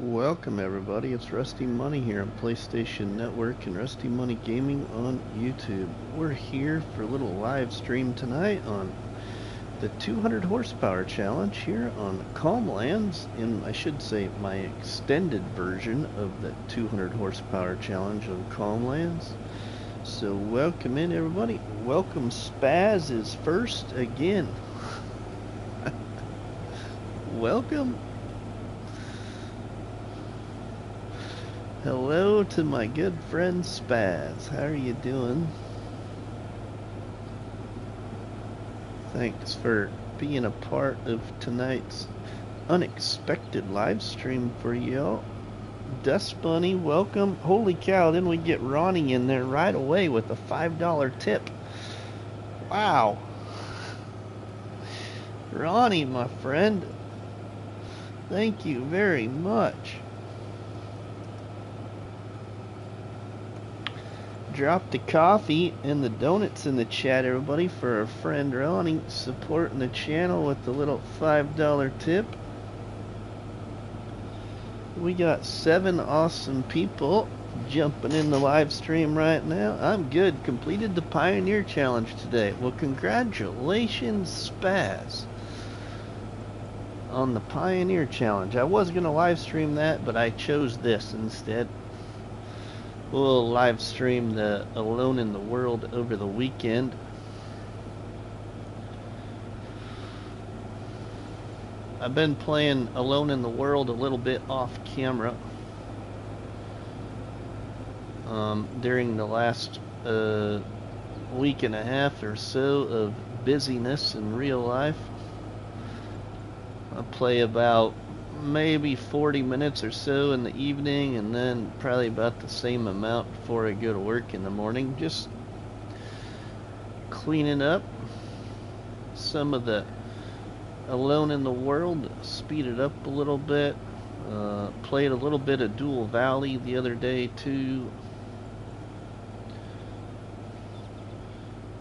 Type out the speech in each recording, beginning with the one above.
Welcome everybody, it's RustyMoney here on PlayStation Network and RustyMoney Gaming on YouTube. We're here for a little live stream tonight on the 200 horsepower challenge here on Calmlands, in, I should say, my extended version of the 200 horsepower challenge on Calmlands. So welcome in everybody. Welcome. Spaz is first again. Welcome. Hello to my good friend Spaz. How are you doing? Thanks for being a part of tonight's unexpected live stream for y'all. Dust Bunny, welcome. Holy cow, then we get Ronnie in there right away with a $5 tip. Wow. Ronnie, my friend, thank you very much. Drop the coffee and the donuts in the chat, everybody, for our friend Ronnie supporting the channel with the little $5 tip. We got 7 awesome people jumping in the live stream right now. I'm good. Completed the Pioneer Challenge today. Well, congratulations, Spaz, on the Pioneer Challenge. I was going to live stream that, but I chose this instead. We'll live stream the Alone in the World over the weekend. I've been playing Alone in the World a little bit off camera during the last week and a half or so of busyness in real life. I play about maybe 40 minutes or so in the evening, and then probably about the same amount before I go to work in the morning, just cleaning up some of the Alone in the World, speed it up a little bit. Played a little bit of Dual Valley the other day too.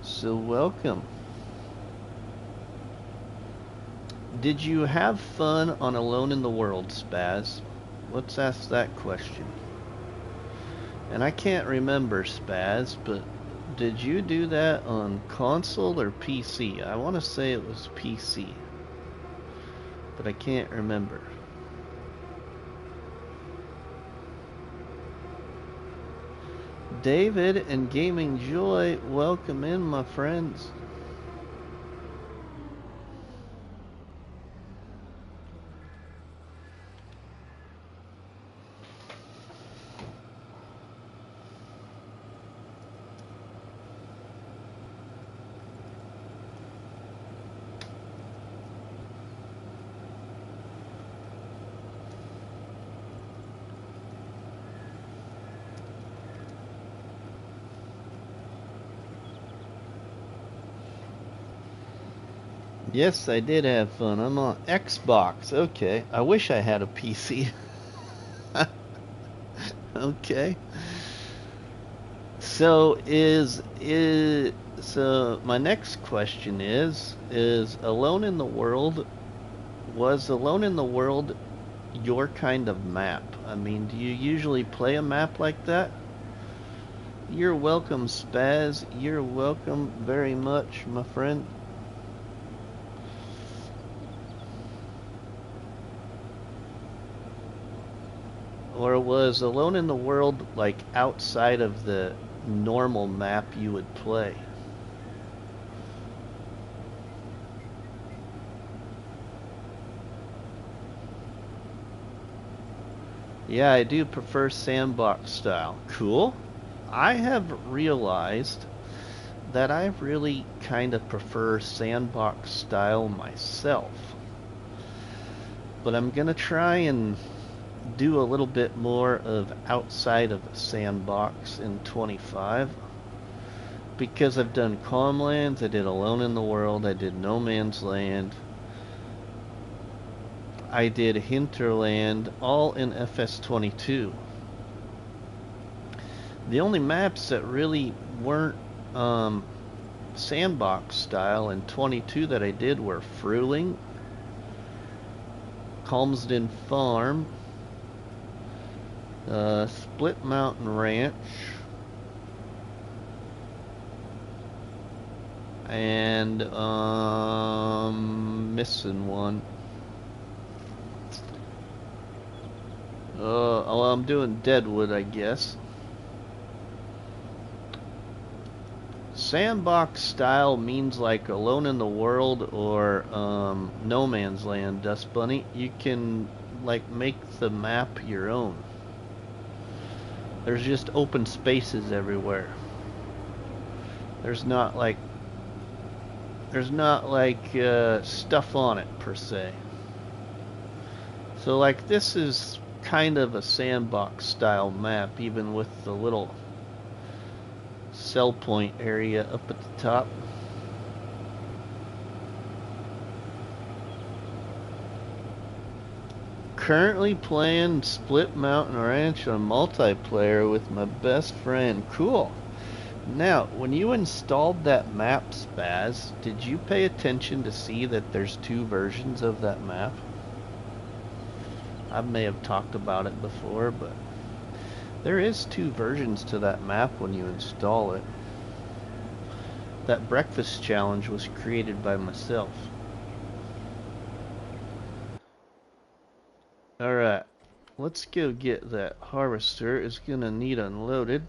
So welcome. Did you have fun on Alone in the World, Spaz? Let's ask that question. And I can't remember, Spaz, but did you do that on console or PC? I want to say it was PC, but I can't remember. David and Gaming Joy, welcome in, my friends. Yes, I did have fun. I'm on Xbox. Okay. I wish I had a PC. Okay. So so my next question is Alone in the World, was Alone in the World your kind of map? I mean, do you usually play a map like that? You're welcome, Spaz. You're welcome very much, my friend. Or was Alone in the World like outside of the normal map you would play? Yeah, I do prefer sandbox style. Cool. I have realized that I really kind of prefer sandbox style myself. But I'm gonna try and do a little bit more of outside of the sandbox in 25, because I've done Calmlands, I did Alone in the World, I did No Man's Land, I did Hinterland, all in FS22. The only maps that really weren't sandbox style in 22 that I did were Fruling, Calmsden Farm, Split Mountain Ranch. And, missing one. Oh, I'm doing Deadwood, I guess. Sandbox style means like Alone in the World or No Man's Land, Dust Bunny. You can like make the map your own. There's just open spaces everywhere. There's not like stuff on it per se. So like this is kind of a sandbox style map, even with the little cell point area up at the top. Currently playing Split Mountain Ranch on multiplayer with my best friend. Cool. Now, when you installed that map, Spaz, did you pay attention to see that there's two versions of that map? I may have talked about it before, but there is two versions to that map when you install it. That breakfast challenge was created by myself. Alright, let's go get that harvester. It's gonna need unloaded.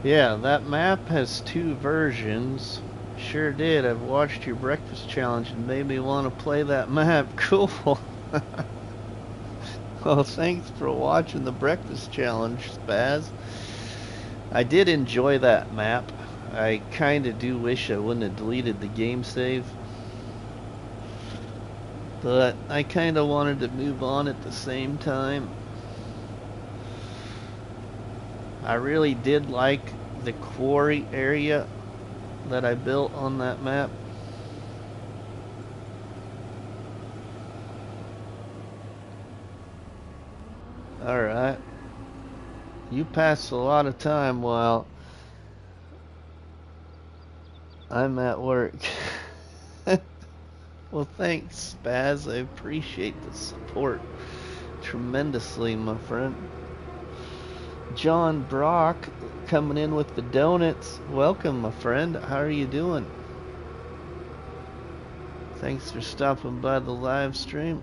Yeah, that map has two versions. Sure did. I've watched your breakfast challenge and made me want to play that map. Cool. Well, thanks for watching the breakfast challenge, Spaz. I did enjoy that map. I kinda do wish I wouldn't have deleted the game save. But I kinda wanted to move on at the same time. I really did like the quarry area that I built on that map. Alright. You pass a lot of time while I'm at work. Well, thanks, Spaz. I appreciate the support tremendously, my friend. John Brock coming in with the donuts. Welcome, my friend. How are you doing? Thanks for stopping by the live stream.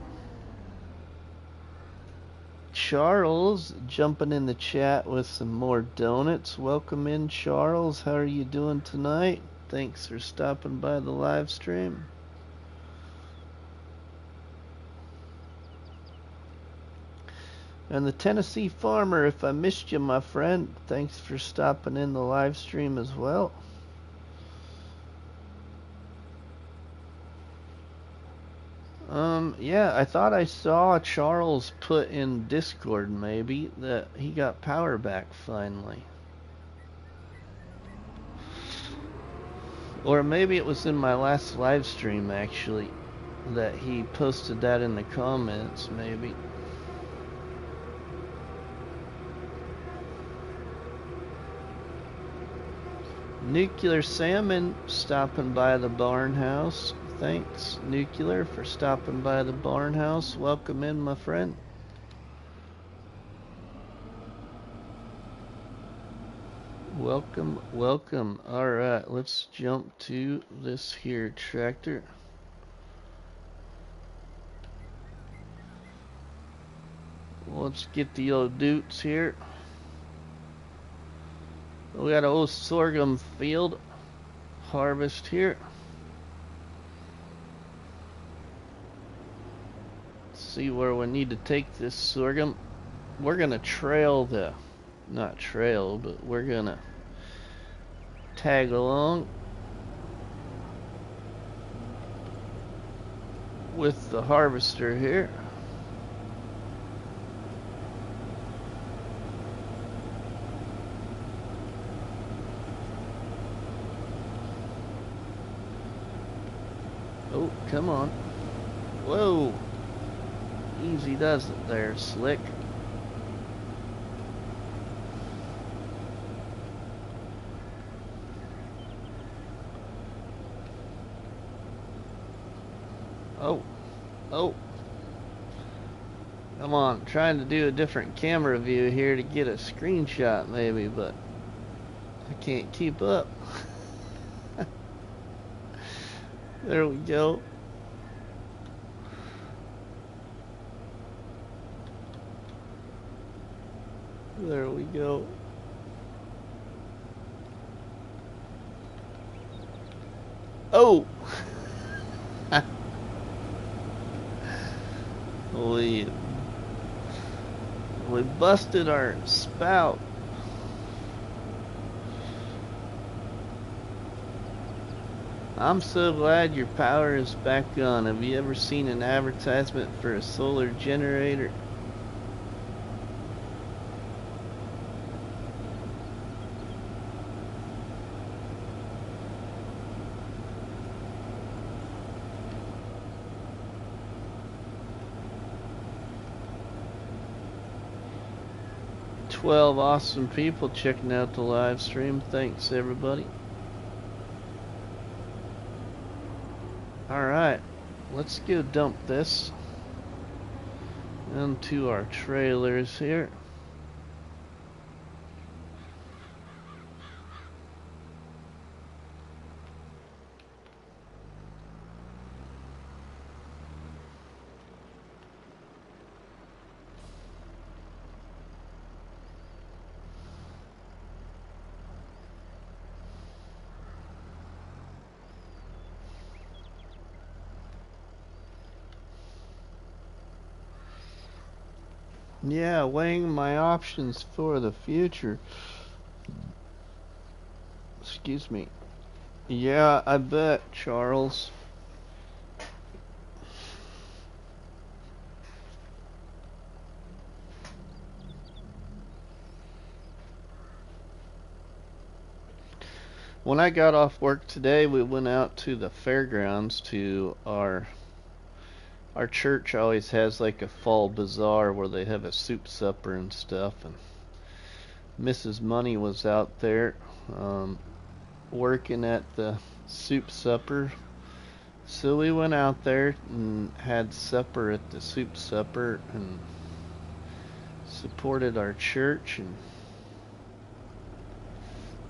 Charles jumping in the chat with some more donuts. Welcome in, Charles. How are you doing tonight? Thanks for stopping by the live stream. And the Tennessee Farmer, if I missed you, my friend, thanks for stopping in the live stream as well. Yeah, I thought I saw Charles put in Discord maybe that he got power back finally. Or maybe it was in my last live stream actually that he posted that in the comments maybe. Nuclear Salmon stopping by the barn house. Thanks, Nuclear, for stopping by the barn house. Welcome in, my friend. Welcome, welcome. Alright, let's jump to this here tractor. Let's get the old doots here. We got an old sorghum field harvest here. Let's see where we need to take this sorghum. We're gonna trail the, not trail, but we're gonna tag along with the harvester here. Oh, come on. Whoa. Easy does it there, Slick. Oh, oh. Come on, trying to do a different camera view here to get a screenshot maybe, but I can't keep up. There we go. There we go. Oh! We busted our spout. I'm so glad your power is back on. Have you ever seen an advertisement for a solar generator? Awesome people checking out the live stream. Thanks everybody. Alright, let's go dump this into our trailers here. Yeah, weighing my options for the future. Excuse me. Yeah, I bet, Charles. When I got off work today, we went out to the fairgrounds to our church always has like a fall bazaar where they have a soup supper and stuff, and Mrs. Money was out there working at the soup supper. So we went out there and had supper at the soup supper and supported our church, and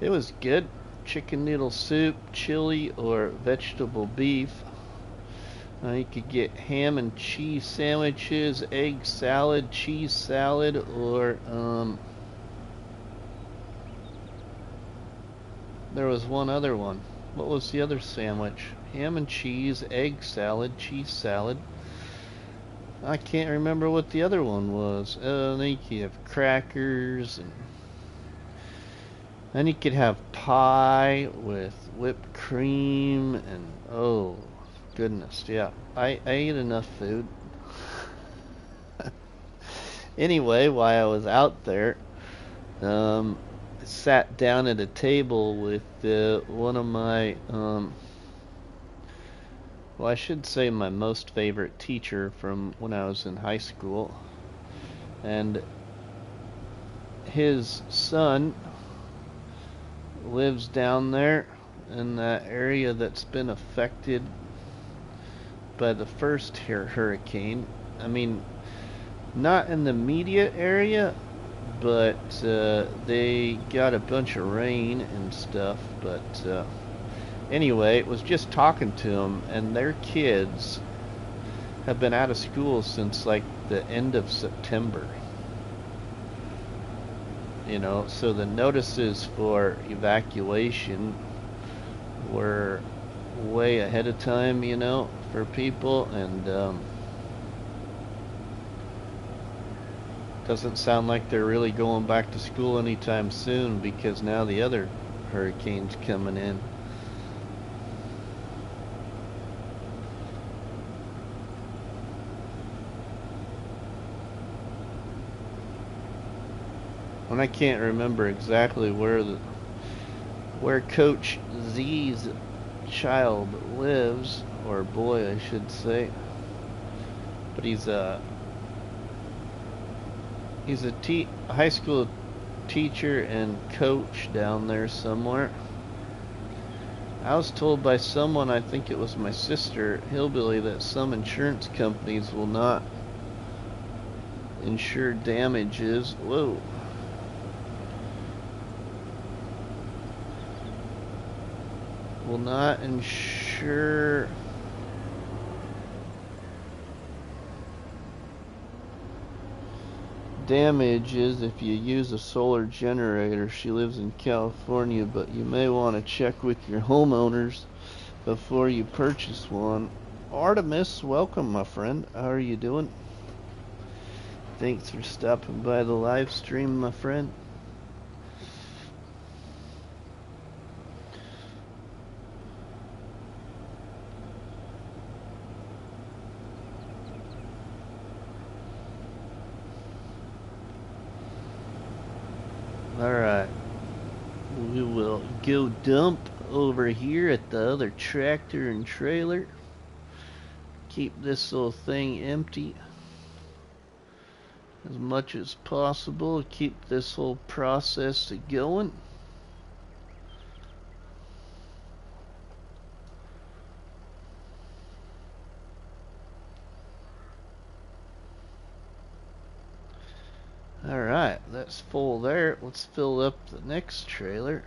it was good. Chicken noodle soup, chili, or vegetable beef. You could get ham and cheese sandwiches, egg salad, cheese salad, or there was one other one. What was the other sandwich? Ham and cheese, egg salad, cheese salad. I can't remember what the other one was. I think you have crackers, and then you could have pie with whipped cream, and oh goodness, yeah. I ate enough food. Anyway, while I was out there, I sat down at a table with one of my, well, I should say my most favorite teacher from when I was in high school. And his son lives down there in that area that's been affected by the first hurricane. I mean, not in the immediate area, but they got a bunch of rain and stuff. But anyway, it was just talking to them, and their kids have been out of school since like the end of September. You know, so the notices for evacuation were way ahead of time, you know, for people, and doesn't sound like they're really going back to school anytime soon, because now the other hurricane's coming in. And I can't remember exactly where Coach Z's child lives, or boy I should say, but he's He's a high school teacher and coach down there somewhere. I was told by someone, I think it was my sister, Hillbilly, that some insurance companies will not insure damages. Whoa. Will not insure damages if you use a solar generator. She lives in California, but you may want to check with your homeowners before you purchase one. Artemis, welcome, my friend. How are you doing? Thanks for stopping by the live stream, my friend. Alright, we will go dump over here at the other tractor and trailer. Keep this little thing empty as much as possible. Keep this whole process going. Alright, that's full there. Let's fill up the next trailer.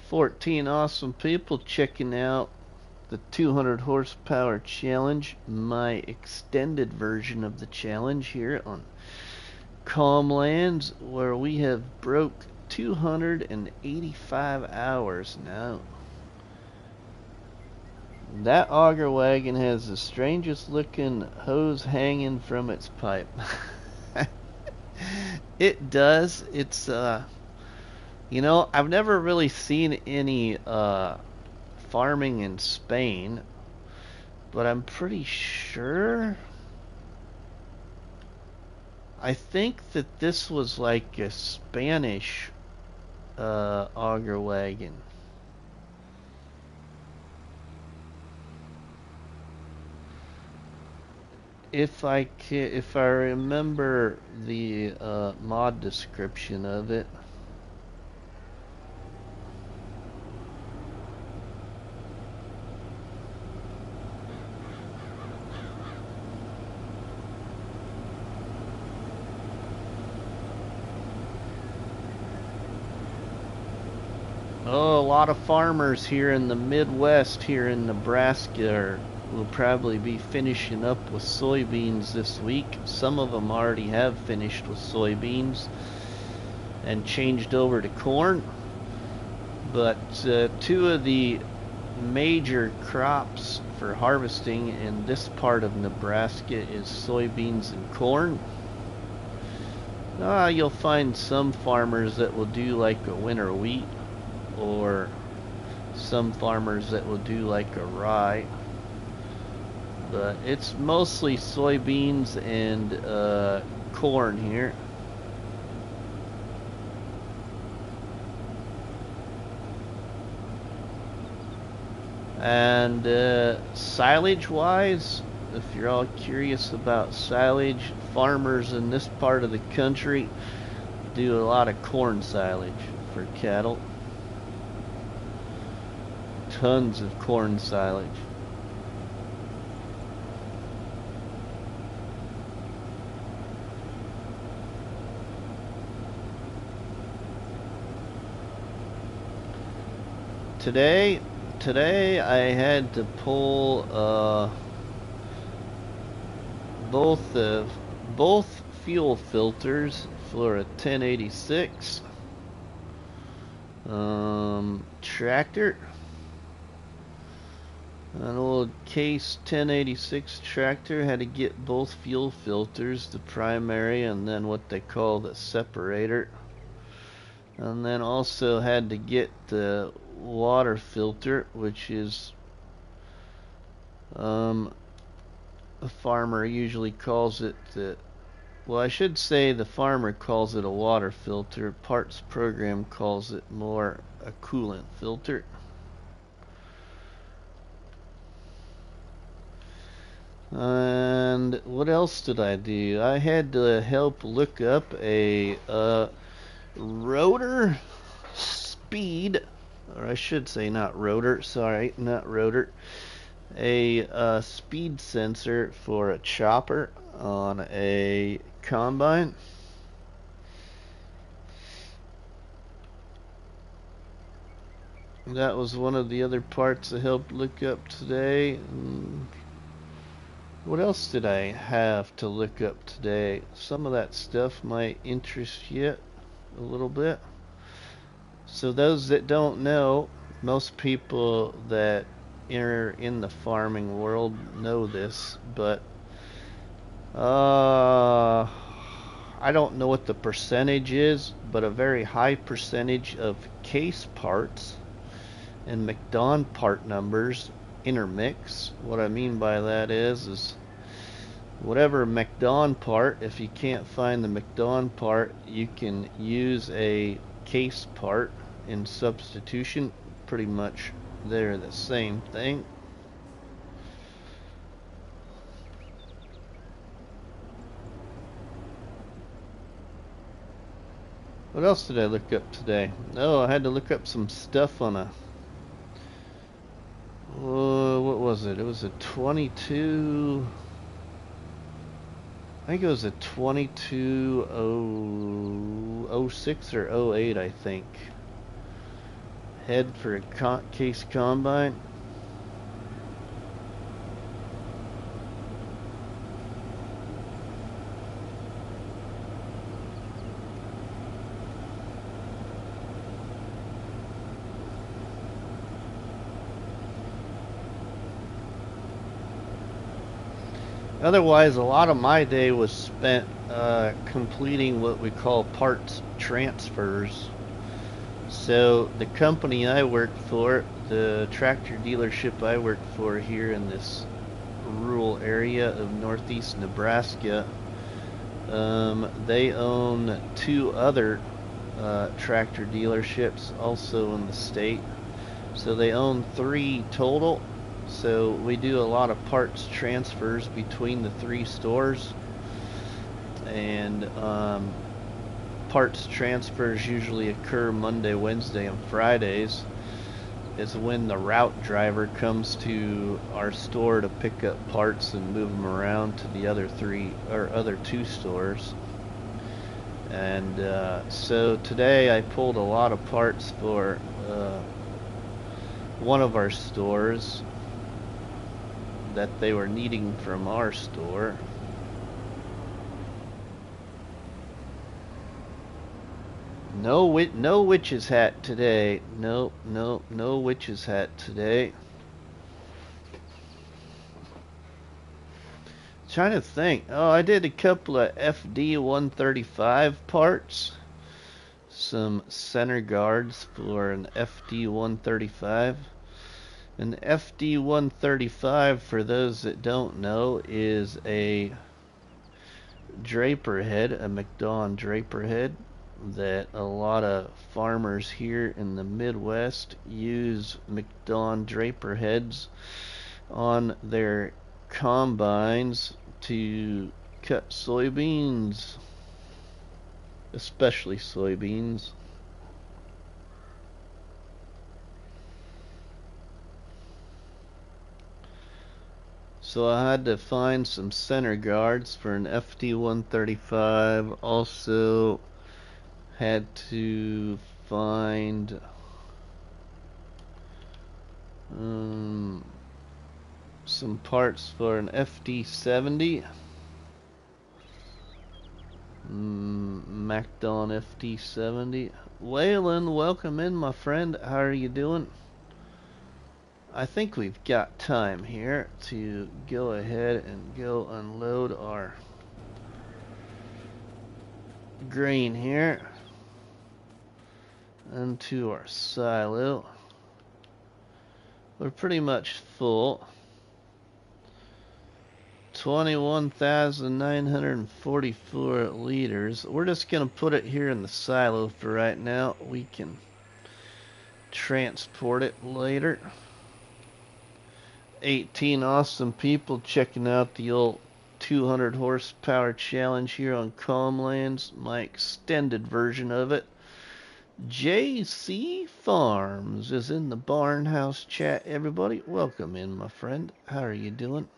$14 awesome people checking out the 200 horsepower challenge, my extended version of the challenge here on Calmlands, where we have broke 285 hours now. That auger wagon has the strangest looking hose hanging from its pipe. It does. It's you know, I've never really seen any farming in Spain, but I'm pretty sure, I think that this was like a Spanish auger wagon. If I remember the mod description of it. Oh, a lot of farmers here in the Midwest, here in Nebraska, will probably be finishing up with soybeans this week. Some of them already have finished with soybeans and changed over to corn. But two of the major crops for harvesting in this part of Nebraska is soybeans and corn. You'll find some farmers that will do like a winter wheat, or some farmers that will do like a rye, but it's mostly soybeans and corn here. And silage wise, if you're all curious about silage, farmers in this part of the country do a lot of corn silage for cattle. Tons of corn silage. Today I had to pull both fuel filters for a 1086 tractor. An old Case 1086 tractor had to get both fuel filters, the primary and then what they call the separator. And then also had to get the water filter, which is a farmer usually calls it well, I should say the farmer calls it a water filter. Parts program calls it more a coolant filter. And what else did I do? I had to help look up a rotor speed, or I should say not rotor, sorry, not rotor, a speed sensor for a chopper on a combine. That was one of the other parts I helped look up today. What else did I have to look up today? Some of that stuff might interest you a little bit. So those that don't know, most people that are in the farming world know this, but I don't know what the percentage is, but a very high percentage of case parts and McDon part numbers intermix. What I mean by that is whatever McDon part, if you can't find the McDon part, you can use a case part in substitution. Pretty much they're the same thing. What else did I look up today? Oh, I had to look up some stuff on a what was it? It was a 22. I think it was a 2206 or '08, I think. Head for a case combine. Otherwise, a lot of my day was spent completing what we call parts transfers. So the company I work for, the tractor dealership I work for here in this rural area of northeast Nebraska, they own two other tractor dealerships also in the state. So they own three total. So we do a lot of parts transfers between the three stores, and parts transfers usually occur Monday, Wednesday, and Fridays. Is when the route driver comes to our store to pick up parts and move them around to the other two stores. And so today I pulled a lot of parts for one of our stores that they were needing from our store. No witch's hat today. No witch's hat today. Trying to think. Oh, I did a couple of FD135 parts. Some center guards for an FD135. An FD135, for those that don't know, is a draper head, a McDon draper head, that a lot of farmers here in the Midwest use McDon draper heads on their combines to cut soybeans, especially soybeans. So I had to find some center guards for an FD135. Also had to find some parts for an FD70. MacDon FD70. Waylon, welcome in, my friend. How are you doing? I think we've got time here to go ahead and go unload our grain here into our silo. We're pretty much full. 21,944 liters. We're just going to put it here in the silo for right now. We can transport it later. 18 awesome people checking out the old 200 horsepower challenge here on Calmlands, my extended version of it. JC Farms is in the Barnhouse chat. Everybody, welcome in, my friend. How are you doing?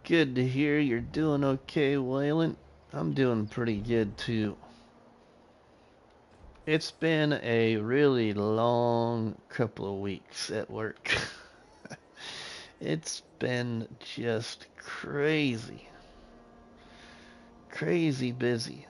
Good to hear you're doing okay, Waylon. I'm doing pretty good too. It's been a really long couple of weeks at work. It's been just crazy. Crazy busy.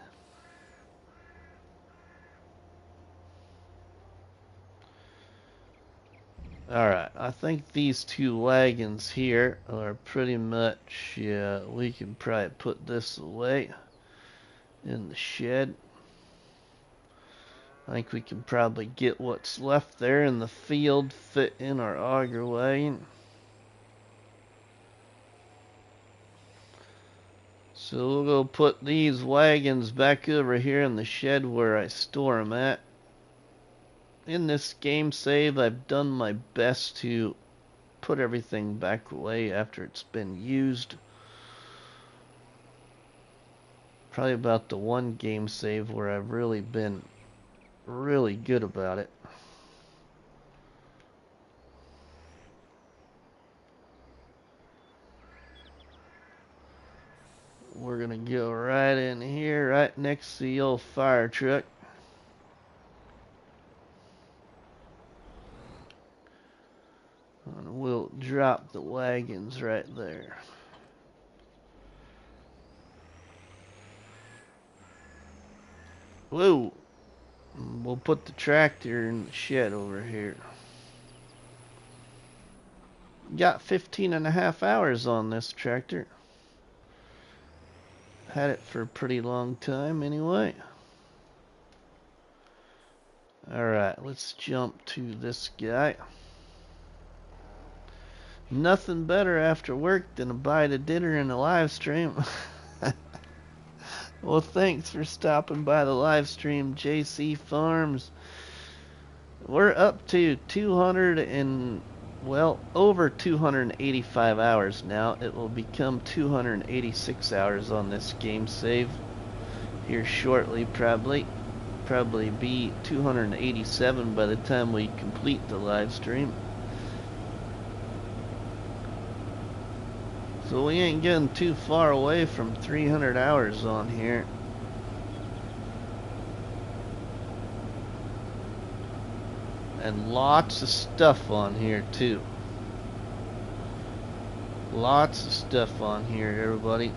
Alright, I think these two wagons here are pretty much, yeah, we can probably put this away in the shed. I think we can probably get what's left there in the field fit in our auger wagon. So we'll go put these wagons back over here in the shed where I store them at. In this game save, I've done my best to put everything back away after it's been used. Probably about the one game save where I've really been really good about it. We're gonna go right in here, right next to the old fire truck. And we'll drop the wagons right there. Whoa! We'll put the tractor in the shed over here. Got 15 and a half hours on this tractor. Had it for a pretty long time anyway. Alright, let's jump to this guy. Nothing better after work than a bite of dinner and a live stream. Well, thanks for stopping by the live stream, JC Farms. We're up to 200 and, well, over 285 hours now. It will become 286 hours on this game save here shortly, probably be 287 by the time we complete the live stream. So we ain't getting too far away from 300 hours on here. And lots of stuff on here too. Lots of stuff on here, everybody.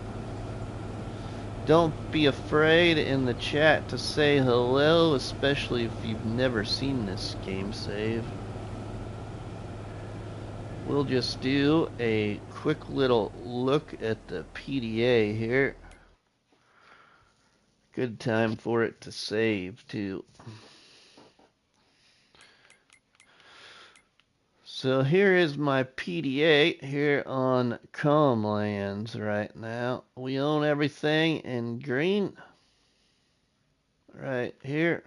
Don't be afraid in the chat to say hello, especially if you've never seen this game save. We'll just do a quick little look at the PDA here. Good time for it to save too. So here is my PDA here on Calmlands right now. We own everything in green right here.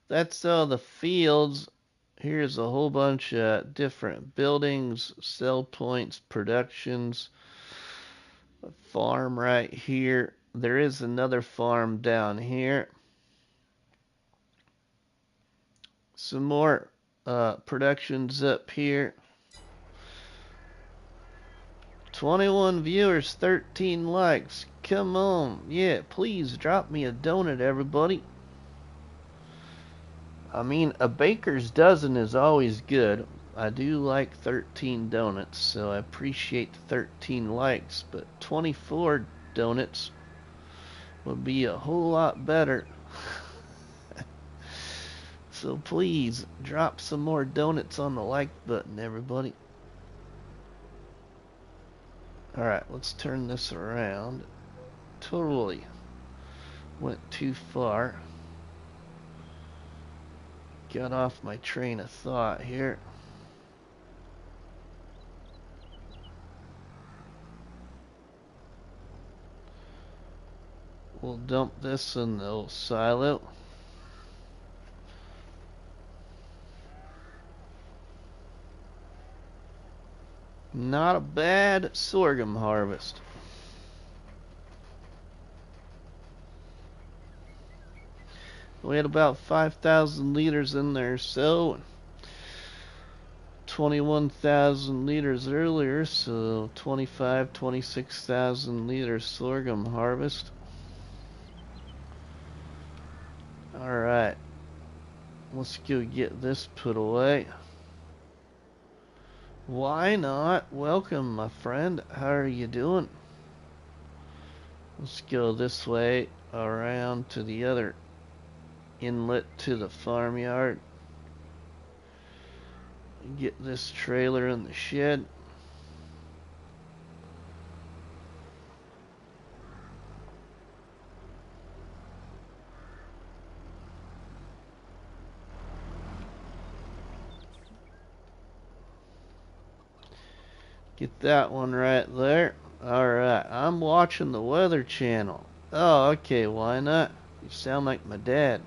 That's all the fields. Here's a whole bunch of different buildings, sell points, productions, a farm right here. There is another farm down here. Some more productions up here. 21 viewers, 13 likes. Come on. Yeah, please drop me a donut, everybody. I mean, a baker's dozen is always good. I do like 13 donuts, so I appreciate the 13 likes, but 24 donuts would be a whole lot better. So please, drop some more donuts on the like button, everybody. Alright, let's turn this around. Totally went too far. Got off my train of thought here. We'll dump this in the old silo. Not a bad sorghum harvest. We had about 5,000 liters in there, so 21,000 liters earlier, so 26,000 liters sorghum harvest. Alright, let's go get this put away. Why not? Welcome, my friend. How are you doing? Let's go this way around to the other inlet to the farmyard. Get this trailer in the shed. Get that one right there. Alright, I'm watching the Weather Channel. Oh, okay, why not? You sound like my dad.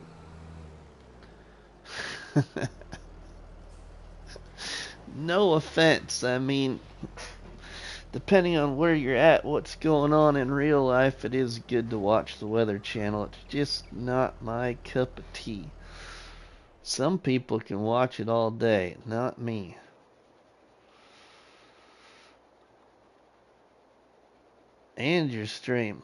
No offense, I mean, depending on where you're at, what's going on in real life, it is good to watch the Weather Channel. It's just not my cup of tea. Some people can watch it all day, not me. And your stream.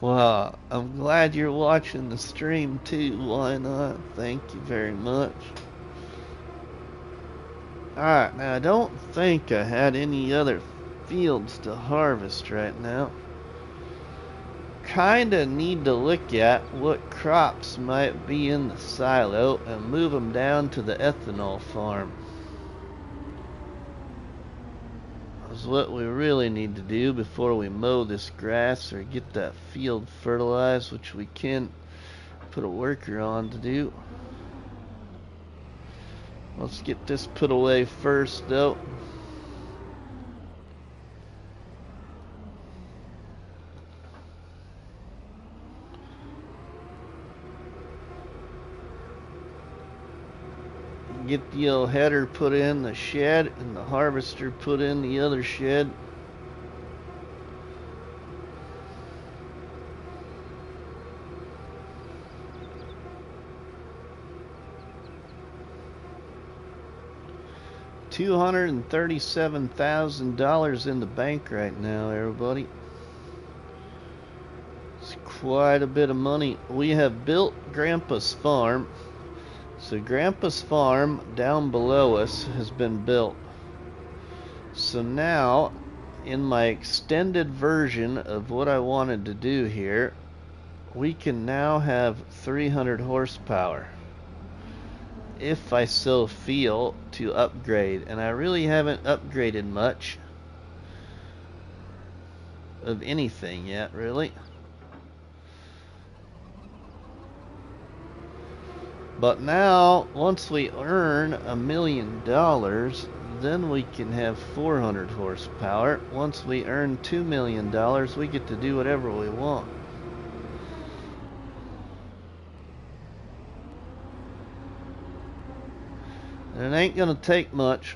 Well, I'm glad you're watching the stream too. Why not? Thank you very much. Alright, now I don't think I had any other fields to harvest right now. Kinda need to look at what crops might be in the silo and move them down to the ethanol farm. That's what we really need to do before we mow this grass or get that field fertilized, which we can put a worker on to do. Let's get this put away first though. Get the old header put in the shed and the harvester put in the other shed. $237,000 in the bank right now, everybody. It's quite a bit of money. We have built Grandpa's farm. So Grandpa's farm down below us has been built. So now, in my extended version of what I wanted to do here, we can now have 300 horsepower if I so feel to upgrade. And I really haven't upgraded much of anything yet, really. But now, once we earn $1 million, then we can have 400 horsepower. Once we earn $2 million, we get to do whatever we want. And it ain't gonna take much.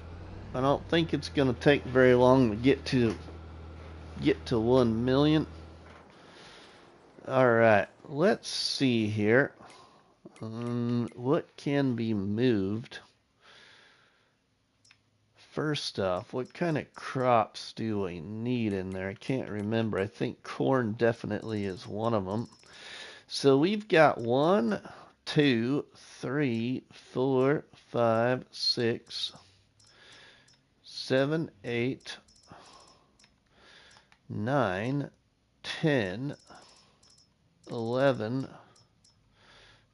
I don't think it's gonna take very long to get to 1 million. Alright, let's see here. What can be moved? First off, what kind of crops do we need in there? I can't remember. I think corn definitely is one of them. So we've got 1, 2, 3, 4, 5, 6, 7, 8, 9, 10, 11,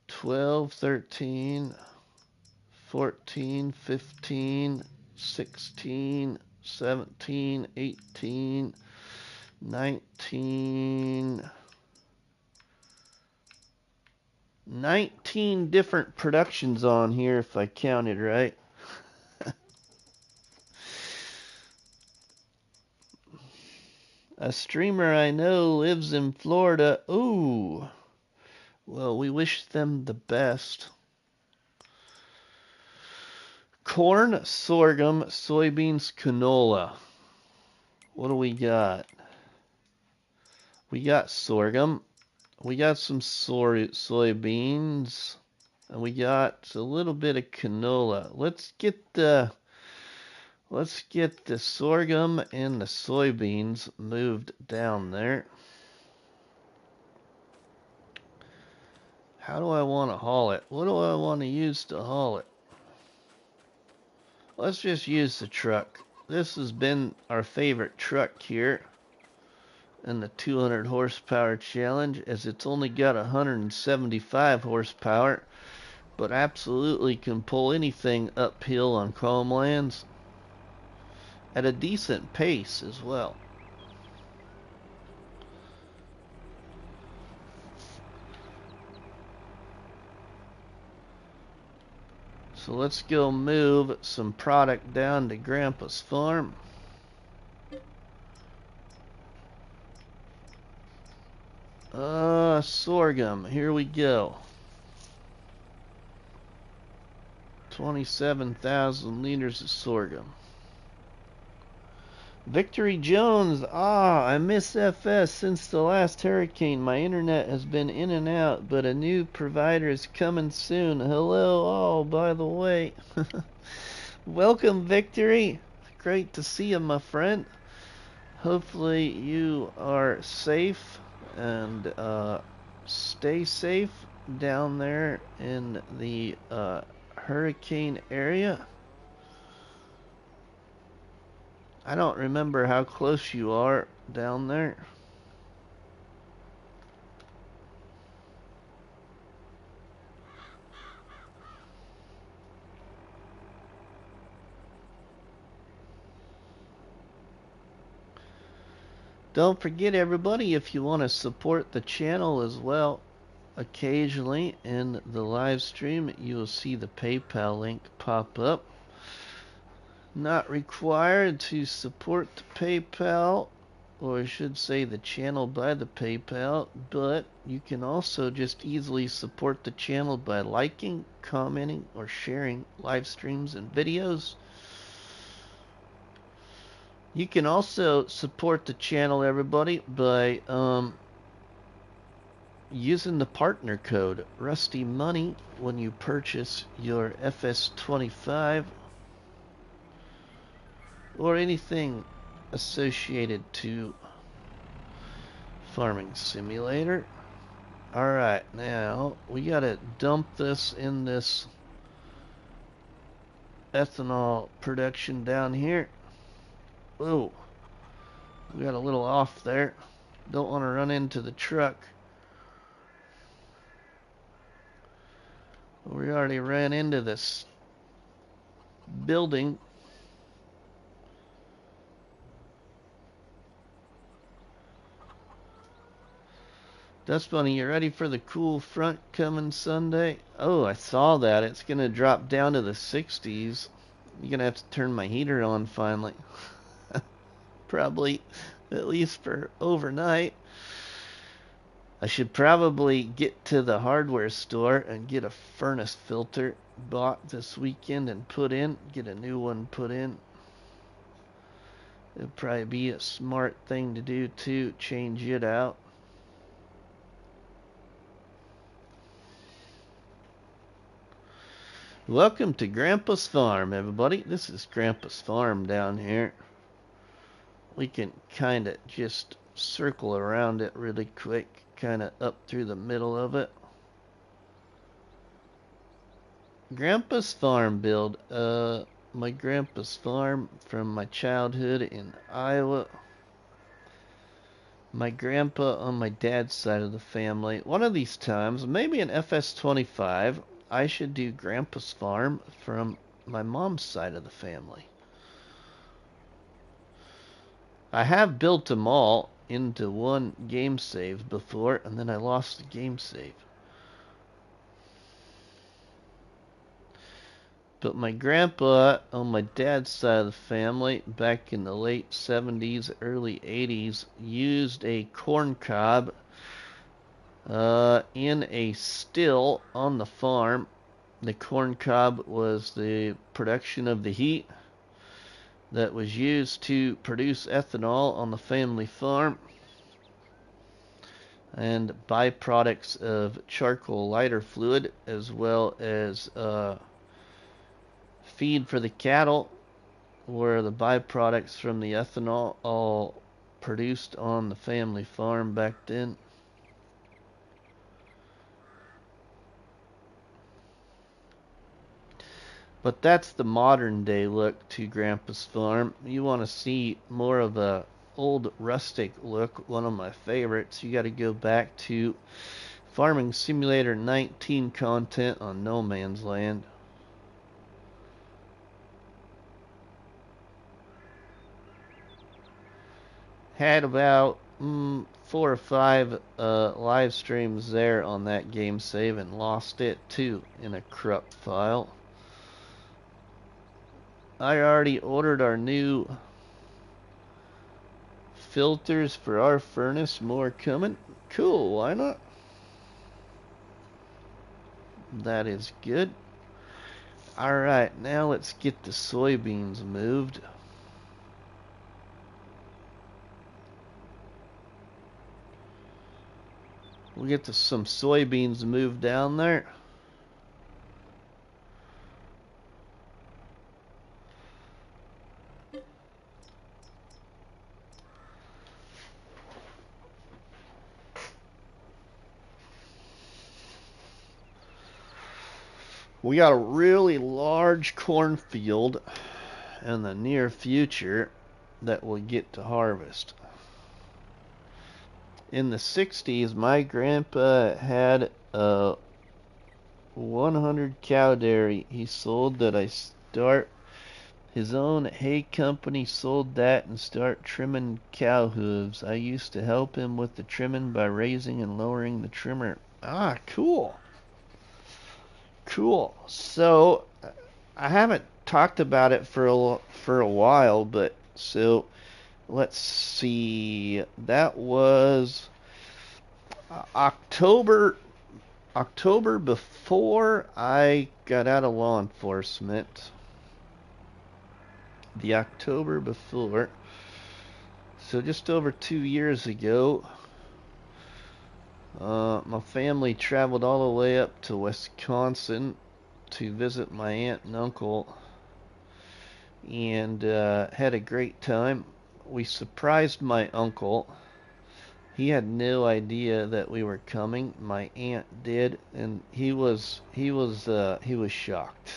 12, 13, 14, 15, 16, 17, 18, 19, 19 different productions on here if I counted right. A streamer I know lives in Florida. Ooh. Well, we wish them the best. Corn, sorghum, soybeans, canola. What do we got? We got sorghum. We got some soybeans. And we got a little bit of canola. Let's get the sorghum and the soybeans moved down there. How do I want to haul it? What do I want to use to haul it? Let's just use the truck. This has been our favorite truck here in the 200 horsepower challenge, as it's only got 175 horsepower, but absolutely can pull anything uphill on calm lands at a decent pace as well. So let's go move some product down to Grandpa's farm. Sorghum, here we go. 27,000 liters of sorghum. Victory Jones, I miss FS since the last hurricane. My internet has been in and out, but a new provider is coming soon. Hello, by the way. Welcome, Victory. Great to see you, my friend. Hopefully you are safe and stay safe down there in the hurricane area. I don't remember how close you are down there. Don't forget, everybody, if you want to support the channel as well, occasionally in the live stream you will see the PayPal link pop up. Not required to support the PayPal, or I should say the channel by the PayPal, but you can also just easily support the channel by liking, commenting, or sharing live streams and videos. You can also support the channel, everybody, by using the partner code RustyMoney when you purchase your FS25 or anything associated to Farming Simulator. Alright, now we gotta dump this in this ethanol production down here. Oh, we got a little off there. Don't want to run into the truck. We already ran into this building. Dust Bunny, you ready for the cool front coming Sunday? Oh, I saw that. It's going to drop down to the 60s. You're going to have to turn my heater on finally. Probably, at least for overnight. I should probably get to the hardware store and get a furnace filter bought this weekend and put in. Get a new one put in. It'd probably be a smart thing to do too. Change it out. Welcome to Grandpa's Farm, everybody. This is Grandpa's Farm down here. We can kind of just circle around it really quick, kind of up through the middle of it. Grandpa's Farm build. My grandpa's farm from my childhood in Iowa. My grandpa on my dad's side of the family. One of these times, maybe an FS25, I should do Grandpa's Farm from my mom's side of the family. I have built them all into one game save before, and then I lost the game save. But my grandpa on my dad's side of the family, back in the late 70s, early 80s, used a corn cob in a still on the farm. The corn cob was the production of the heat that was used to produce ethanol on the family farm, and byproducts of charcoal lighter fluid, as well as feed for the cattle, were the byproducts from the ethanol, all produced on the family farm back then. But that's the modern day look to Grandpa's farm. You want to see more of a old rustic look, one of my favorites, you got to go back to Farming Simulator 19 content on No Man's Land. Had about 4 or 5 live streams there on that game save, and lost it too in a corrupt file. I already ordered our new filters for our furnace. More coming. Cool, why not? That is good. Alright, now let's get the soybeans moved. We'll get some soybeans moved down there. We got a really large cornfield in the near future that we'll get to harvest. In the 60s, my grandpa had a 100 cow dairy he sold that I start his own hay company, sold that and start trimming cow hooves. I used to help him with the trimming by raising and lowering the trimmer. Ah, cool. Cool. So I haven't talked about it for a while, but so let's see. That was October before I got out of law enforcement. The October before. So just over 2 years ago, my family traveled all the way up to Wisconsin to visit my aunt and uncle, and had a great time. We surprised my uncle. He had no idea that we were coming. My aunt did, and he was shocked.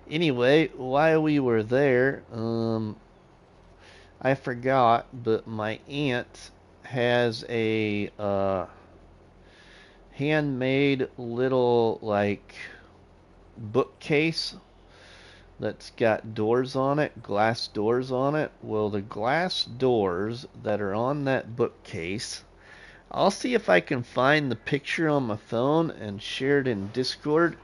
Anyway, while we were there, I forgot, but my aunt has a handmade little like bookcase that's got doors on it, glass doors on it. Well, the glass doors that are on that bookcase, I'll see if I can find the picture on my phone and share it in Discord.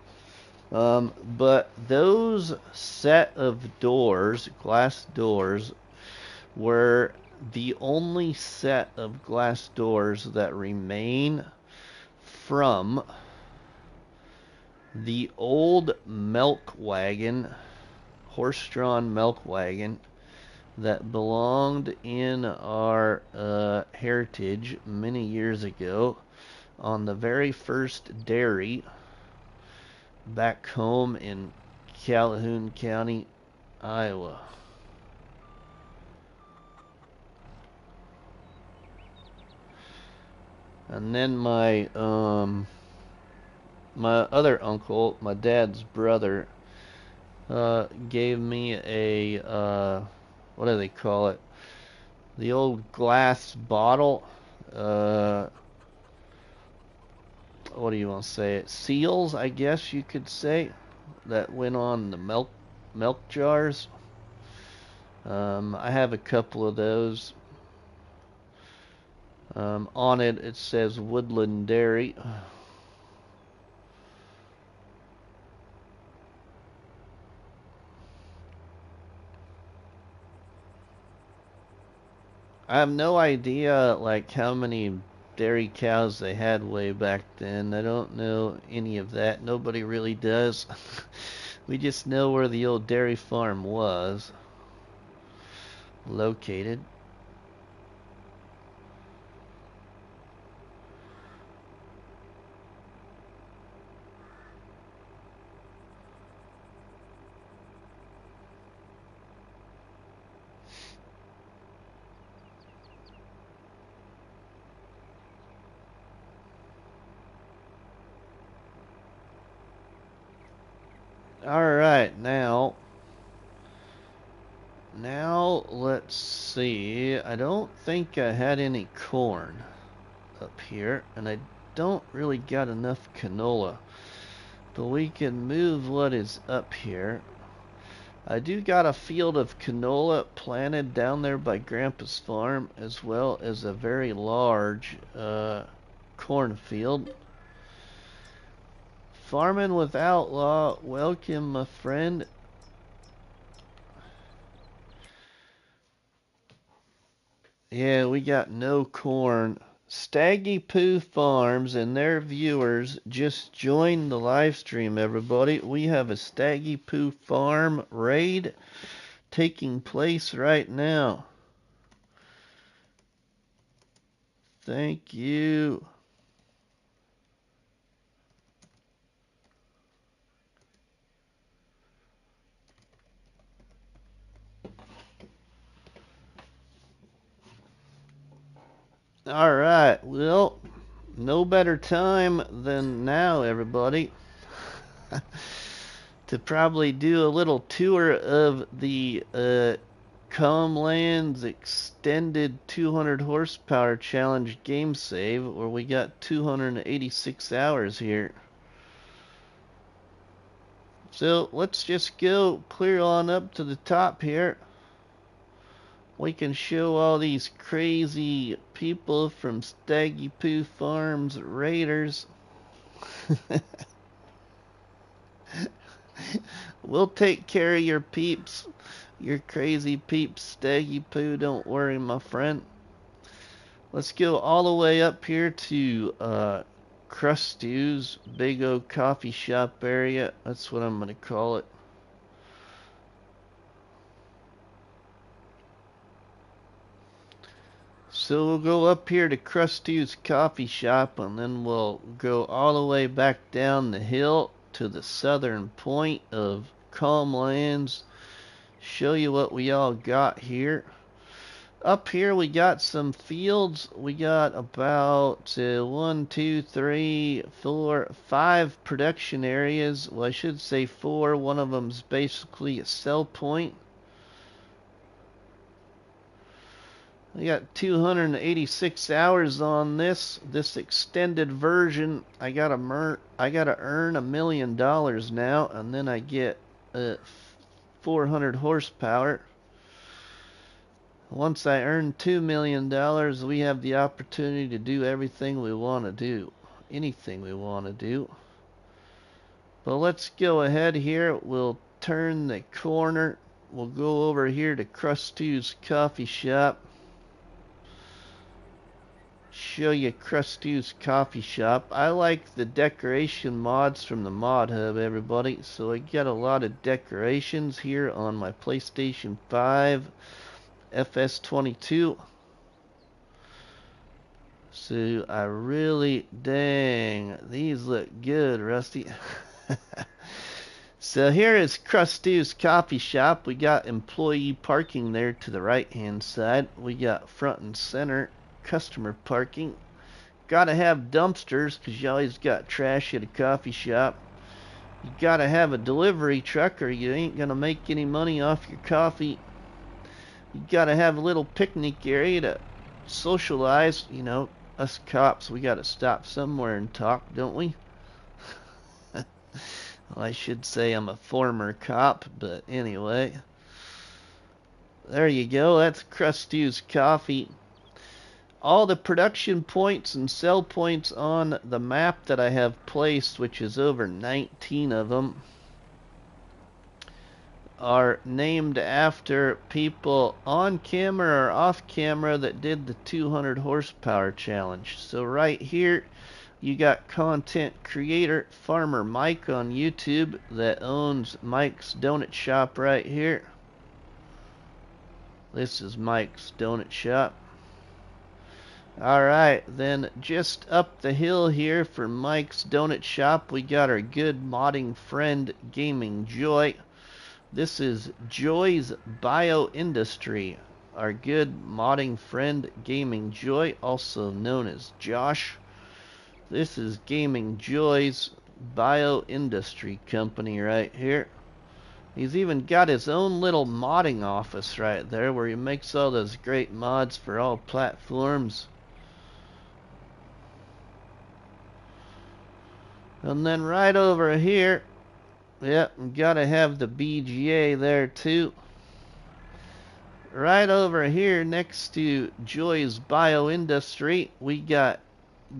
But those set of doors, glass doors, were the only set of glass doors that remain from the old milk wagon, horse-drawn milk wagon that belonged in our heritage many years ago on the very first dairy back home in Calhoun County, Iowa. And then my other uncle, my dad's brother, gave me a what do they call it? The old glass bottle. What do you want to say? It seals, I guess you could say, that went on the milk jars. I have a couple of those. On it, it says Woodland Dairy. I have no idea like how many dairy cows they had way back then. I don't know any of that. Nobody really does. We just know where the old dairy farm was located. All right, now let's see. I don't think I had any corn up here, and I don't really got enough canola. But we can move what is up here. I do got a field of canola planted down there by Grandpa's farm, as well as a very large cornfield. Farming with Outlaw, welcome, my friend. Yeah, we got no corn. Staggy Poo Farms and their viewers just joined the live stream, everybody. We have a Staggy Poo Farm raid taking place right now. Thank you. All right, well, no better time than now, everybody, to probably do a little tour of the Comlands Extended 200 Horsepower Challenge game save, where we got 286 hours here. So let's just go clear on up to the top here. We can show all these crazy people from Staggy Poo Farms Raiders. We'll take care of your peeps, your crazy peeps, Staggy Poo. Don't worry, my friend. Let's go all the way up here to Krusty's Big O Coffee Shop area. That's what I'm going to call it. So we'll go up here to Krusty's Coffee Shop, and then we'll go all the way back down the hill to the southern point of Calmlands. Show you what we all got here. Up here we got some fields. We got about 1, 2, 3, 4, 5 production areas. Well, I should say 4. One of them's basically a sell point. We got 286 hours on this extended version. I gotta earn $1 million now, and then I get 400 horsepower. Once I earn $2 million, we have the opportunity to do everything we want to do, anything we want to do. But let's go ahead here. We'll turn the corner. We'll go over here to Krusty's Coffee Shop. Show you Krusty's Coffee Shop. I like the decoration mods from the Mod Hub, everybody. So I get a lot of decorations here on my PlayStation 5 FS22. So I really, dang, these look good, Rusty. So here is Krusty's Coffee Shop. We got employee parking there to the right hand side. We got front and center customer parking. Gotta have dumpsters, because you always got trash at a coffee shop. You gotta have a delivery truck, or you ain't gonna make any money off your coffee. You gotta have a little picnic area to socialize. You know, us cops, we gotta stop somewhere and talk, don't we? Well, I should say I'm a former cop, but anyway. There you go, that's Krusty's Coffee. All the production points and sell points on the map that I have placed, which is over 19 of them, are named after people on camera or off camera that did the 200 horsepower challenge. So right here, you got content creator Farmer Mike on YouTube that owns Mike's Donut Shop right here. This is Mike's Donut Shop. Alright, then just up the hill here from Mike's Donut Shop, we got our good modding friend Gaming Joy. This is Joy's Bioindustry. Our good modding friend Gaming Joy, also known as Josh. This is Gaming Joy's Bioindustry company right here. He's even got his own little modding office right there where he makes all those great mods for all platforms. And then right over here, yep, gotta have the BGA there too. Right over here next to Joy's Bioindustry, we got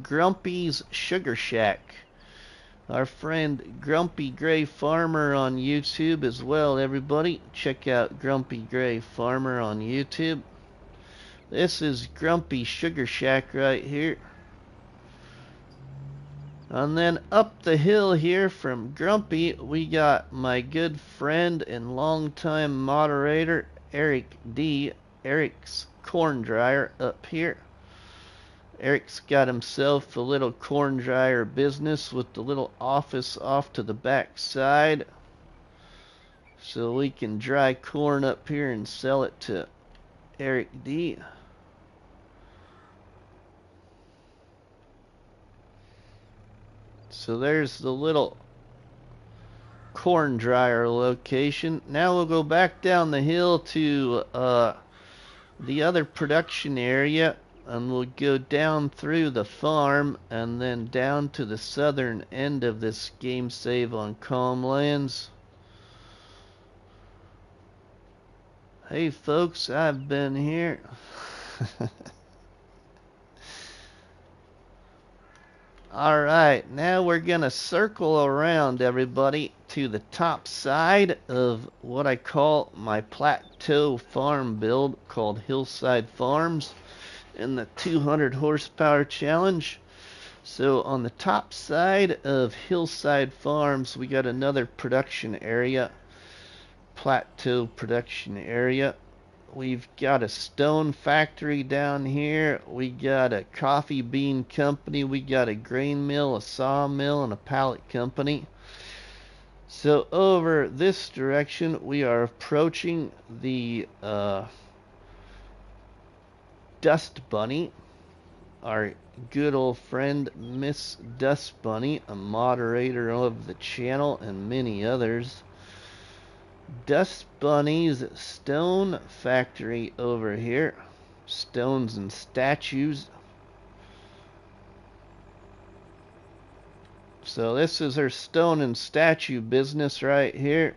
Grumpy's Sugar Shack. Our friend Grumpy Gray Farmer on YouTube as well, everybody. Check out Grumpy Gray Farmer on YouTube. This is Grumpy Sugar Shack right here. And then up the hill here from Grumpy, we got my good friend and longtime moderator, Eric D. Eric's Corn Dryer up here. Eric's got himself a little corn dryer business with the little office off to the back side. So we can dry corn up here and sell it to Eric D. So there's the little corn dryer location. Now we'll go back down the hill to the other production area, and we'll go down through the farm and then down to the southern end of this game save on Calmlands. Hey folks, I've been here. Alright, now we're gonna circle around, everybody, to the top side of what I call my plateau farm build called Hillside Farms in the 200 horsepower challenge. So on the top side of Hillside Farms, we got another production area, plateau production area. We've got a stone factory down here. We got a coffee bean company. We got a grain mill, a sawmill, and a pallet company. So over this direction, we are approaching the Dust Bunny, our good old friend Miss Dust Bunny, a moderator of the channel and many others. Dust Bunny's stone factory over here. Stones and statues. So this is her stone and statue business right here.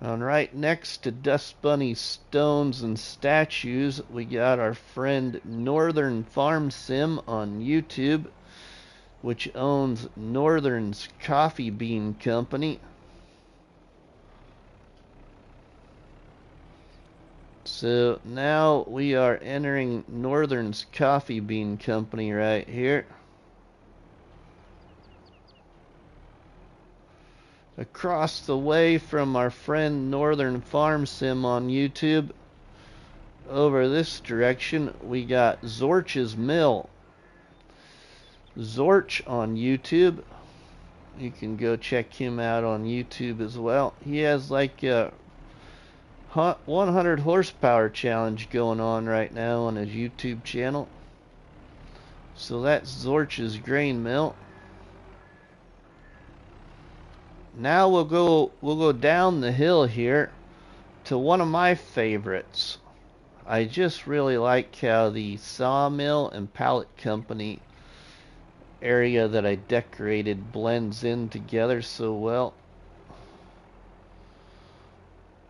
And right next to Dust Bunny's stones and statues, we got our friend Northern Farm Sim on YouTube, which owns Northern's Coffee Bean Company. So now we are entering Northern's Coffee Bean Company right here. Across the way from our friend Northern Farm Sim on YouTube, over this direction, we got Zorch's Mill. Zorch on YouTube. You can go check him out on YouTube as well. He has like a 100 horsepower challenge going on right now on his YouTube channel. So that's Zorch's grain mill. Now we'll go down the hill here to one of my favorites. I just really like how the sawmill and pallet company area that I decorated blends in together so well.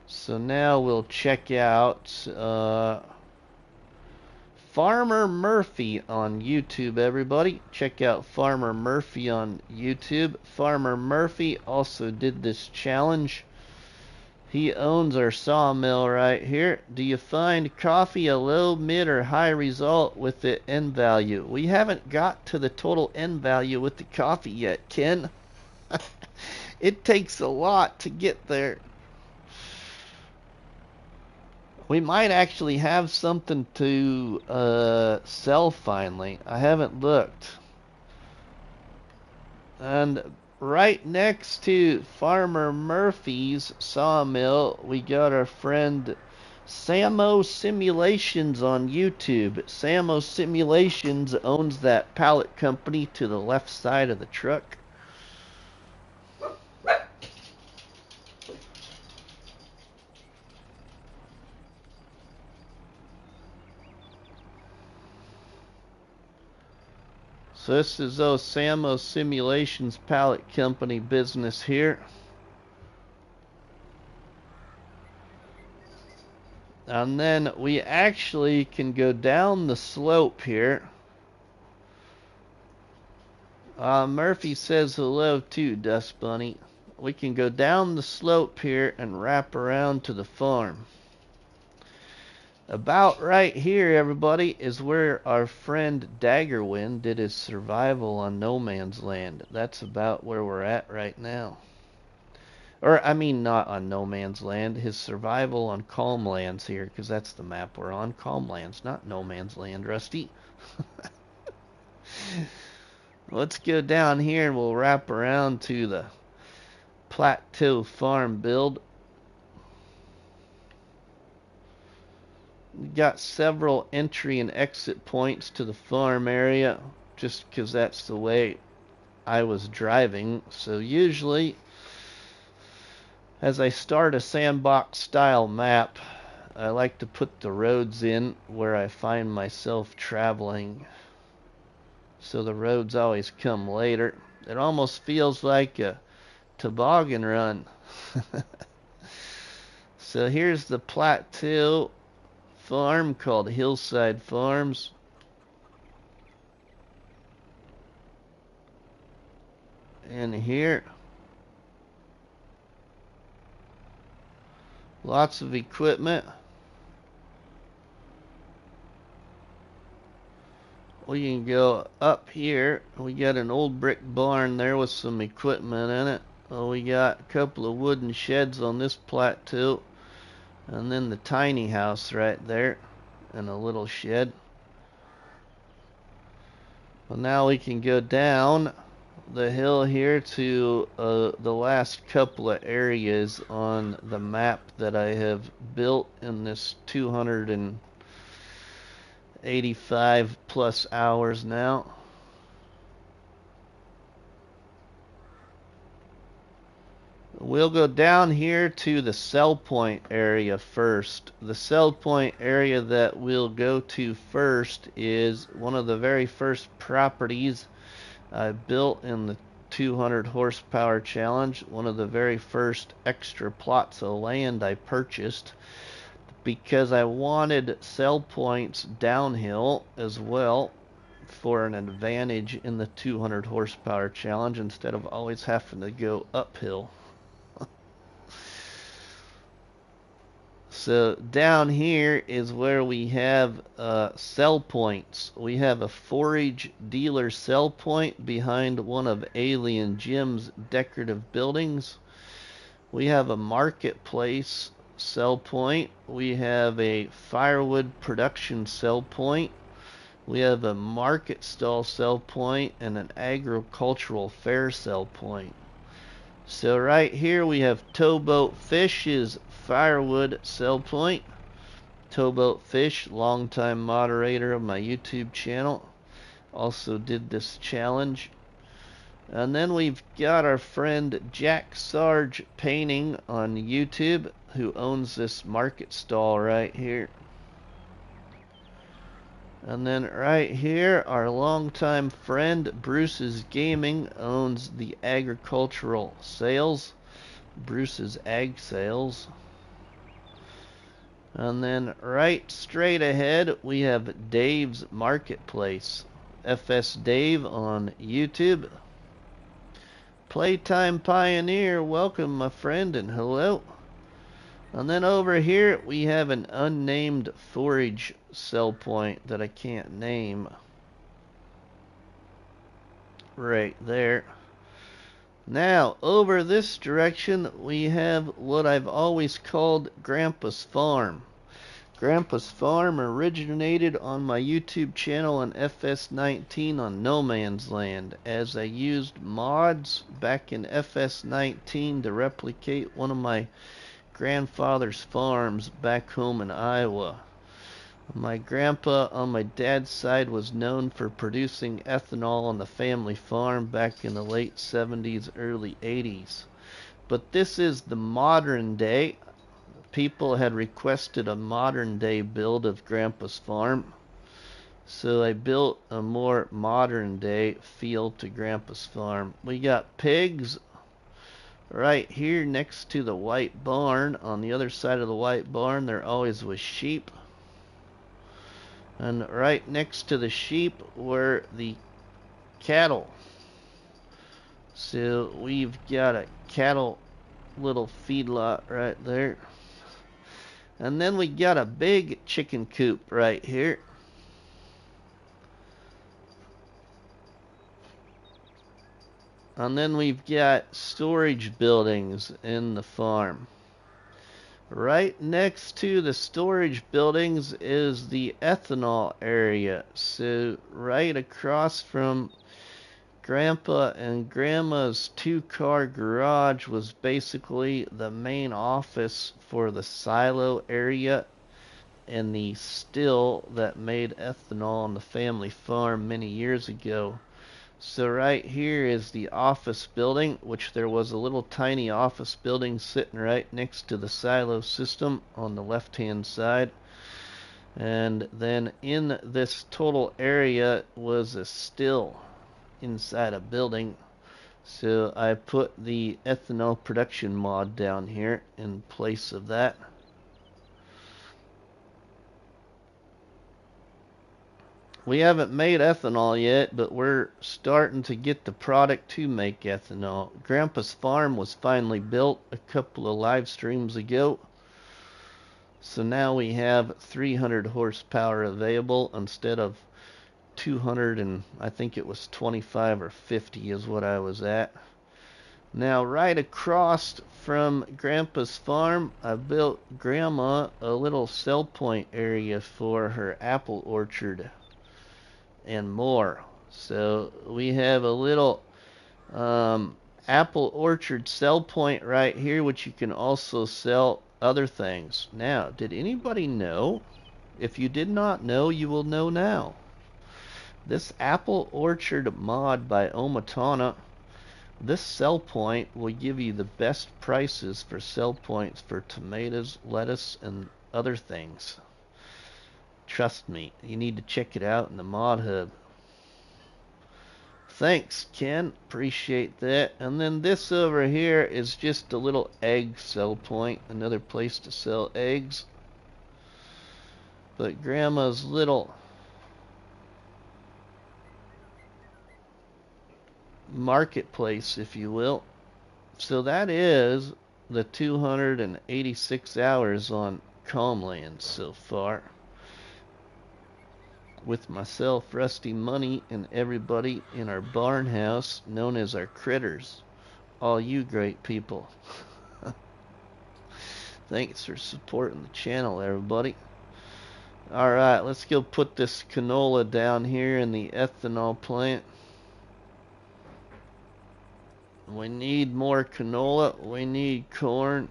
So now we'll check out Farmer Murphy on YouTube, everybody. Check out Farmer Murphy on YouTube. Farmer Murphy also did this challenge. He owns our sawmill right here. Do you find coffee a low, mid, or high result with the end value? We haven't got to the total end value with the coffee yet, Ken. It takes a lot to get there. We might actually have something to sell finally. I haven't looked. And right next to Farmer Murphy's sawmill, we got our friend Samo Simulations on YouTube. Samo Simulations owns that pallet company to the left side of the truck. So this is Samo Simulations pallet company business here. And then we actually can go down the slope here. Murphy says hello too, Dust Bunny. We can go down the slope here and wrap around to the farm. About right here, everybody, is where our friend Daggerwind did his survival on No Man's Land. That's about where we're at right now. Or, I mean, not on No Man's Land. His survival on Calm Lands here, because that's the map we're on. Calm Lands, not No Man's Land, Rusty. Let's go down here and we'll wrap around to the Plateau Farm build. We got several entry and exit points to the farm area, just because that's the way I was driving. So usually, as I start a sandbox style map, I like to put the roads in where I find myself traveling. So the roads always come later. It almost feels like a toboggan run. So here's the Plateau farm called Hillside Farms. And here, lots of equipment. We can go up here. We got an old brick barn there with some equipment in it. We got a couple of wooden sheds on this plateau. And then the tiny house right there. And a little shed. Well, now we can go down the hill here to the last couple of areas on the map that I have built in this 285 plus hours now. We'll go down here to the sell point area first. The sell point area that we'll go to first is one of the very first properties I built in the 200 horsepower challenge. One of the very first extra plots of land I purchased because I wanted sell points downhill as well for an advantage in the 200 horsepower challenge instead of always having to go uphill. So down here is where we have sell points. We have a forage dealer sell point behind one of Alien Jim's decorative buildings. We have a marketplace sell point. We have a firewood production sell point. We have a market stall sell point and an agricultural fair sell point. So right here we have Towboat Fish's firewood sell point. Towboat Fish, longtime moderator of my YouTube channel, also did this challenge. And then we've got our friend Jack Sarge Painting on YouTube, who owns this market stall right here. And then right here, our longtime friend Bruce's Gaming owns the agricultural sales. Bruce's Ag Sales. And then right straight ahead, we have Dave's Marketplace. FS Dave on YouTube. Playtime Pioneer, welcome my friend and hello. And then over here we have an unnamed forage sell point that I can't name. Right there. Now, over this direction, we have what I've always called Grandpa's Farm. Grandpa's Farm originated on my YouTube channel on FS19 on No Man's Land, as I used mods back in FS19 to replicate one of my grandfather's farms back home in Iowa. My grandpa on my dad's side was known for producing ethanol on the family farm back in the late 70s, early 80s. But this is the modern day. People had requested a modern day build of Grandpa's farm, so I built a more modern day feel to Grandpa's farm. We got pigs right here next to the white barn. On the other side of the white barn there always was sheep. And right next to the sheep were the cattle. So we've got a cattle little feedlot right there. And then we got a big chicken coop right here. And then we've got storage buildings in the farm. Right next to the storage buildings is the ethanol area. So right across from Grandpa and Grandma's two-car garage was basically the main office for the silo area and the still that made ethanol on the family farm many years ago. So right here is the office building, which there was a little tiny office building sitting right next to the silo system on the left-hand side. And then in this total area was a still inside a building. So I put the ethanol production mod down here in place of that. We haven't made ethanol yet, but we're starting to get the product to make ethanol. Grandpa's farm was finally built a couple of live streams ago. So now we have 300 horsepower available instead of 200, and I think it was 25 or 50 is what I was at. Now right across from Grandpa's farm, I built Grandma a little sell point area for her apple orchard and more. So we have a little apple orchard sell point right here, which you can also sell other things. Now, did anybody know? If you did not know, you will know now. This apple orchard mod by Omatana, this sell point will give you the best prices for sell points for tomatoes, lettuce, and other things. Trust me, you need to check it out in the mod hub. Thanks, Ken. Appreciate that. And then this over here is just a little egg sell point, another place to sell eggs. But Grandma's little marketplace, if you will. So that is the 286 hours on Calmland so far, with myself, RustyMoney, and everybody in our barn house known as our critters. All you great people. Thanks for supporting the channel, everybody. Alright, let's go put this canola down here in the ethanol plant. We need more canola. We need corn.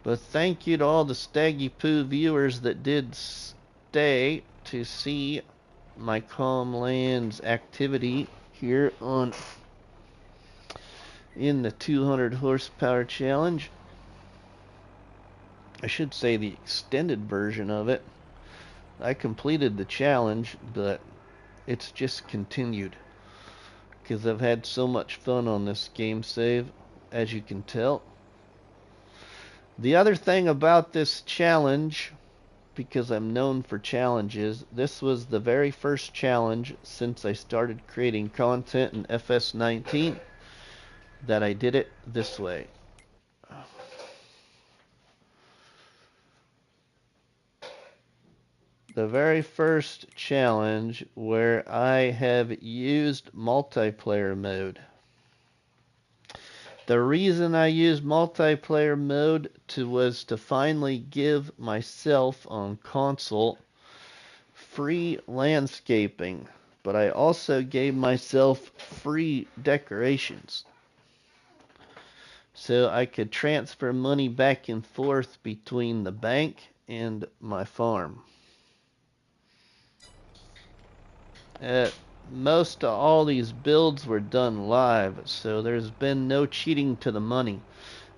But thank you to all the Staggy Poo viewers that did stay to see my Calm Lands activity here on in the 200 horsepower challenge. I should say the extended version of it. I completed the challenge, but it's just continued because I've had so much fun on this game save, as you can tell. The other thing about this challenge, because I'm known for challenges, this was the very first challenge since I started creating content in FS19 that I did it this way. the very first challenge where I have used multiplayer mode. The reason I used multiplayer mode was to finally give myself on console free landscaping, but I also gave myself free decorations, so I could transfer money back and forth between the bank and my farm. Most of all these builds were done live, so there's been no cheating to the money.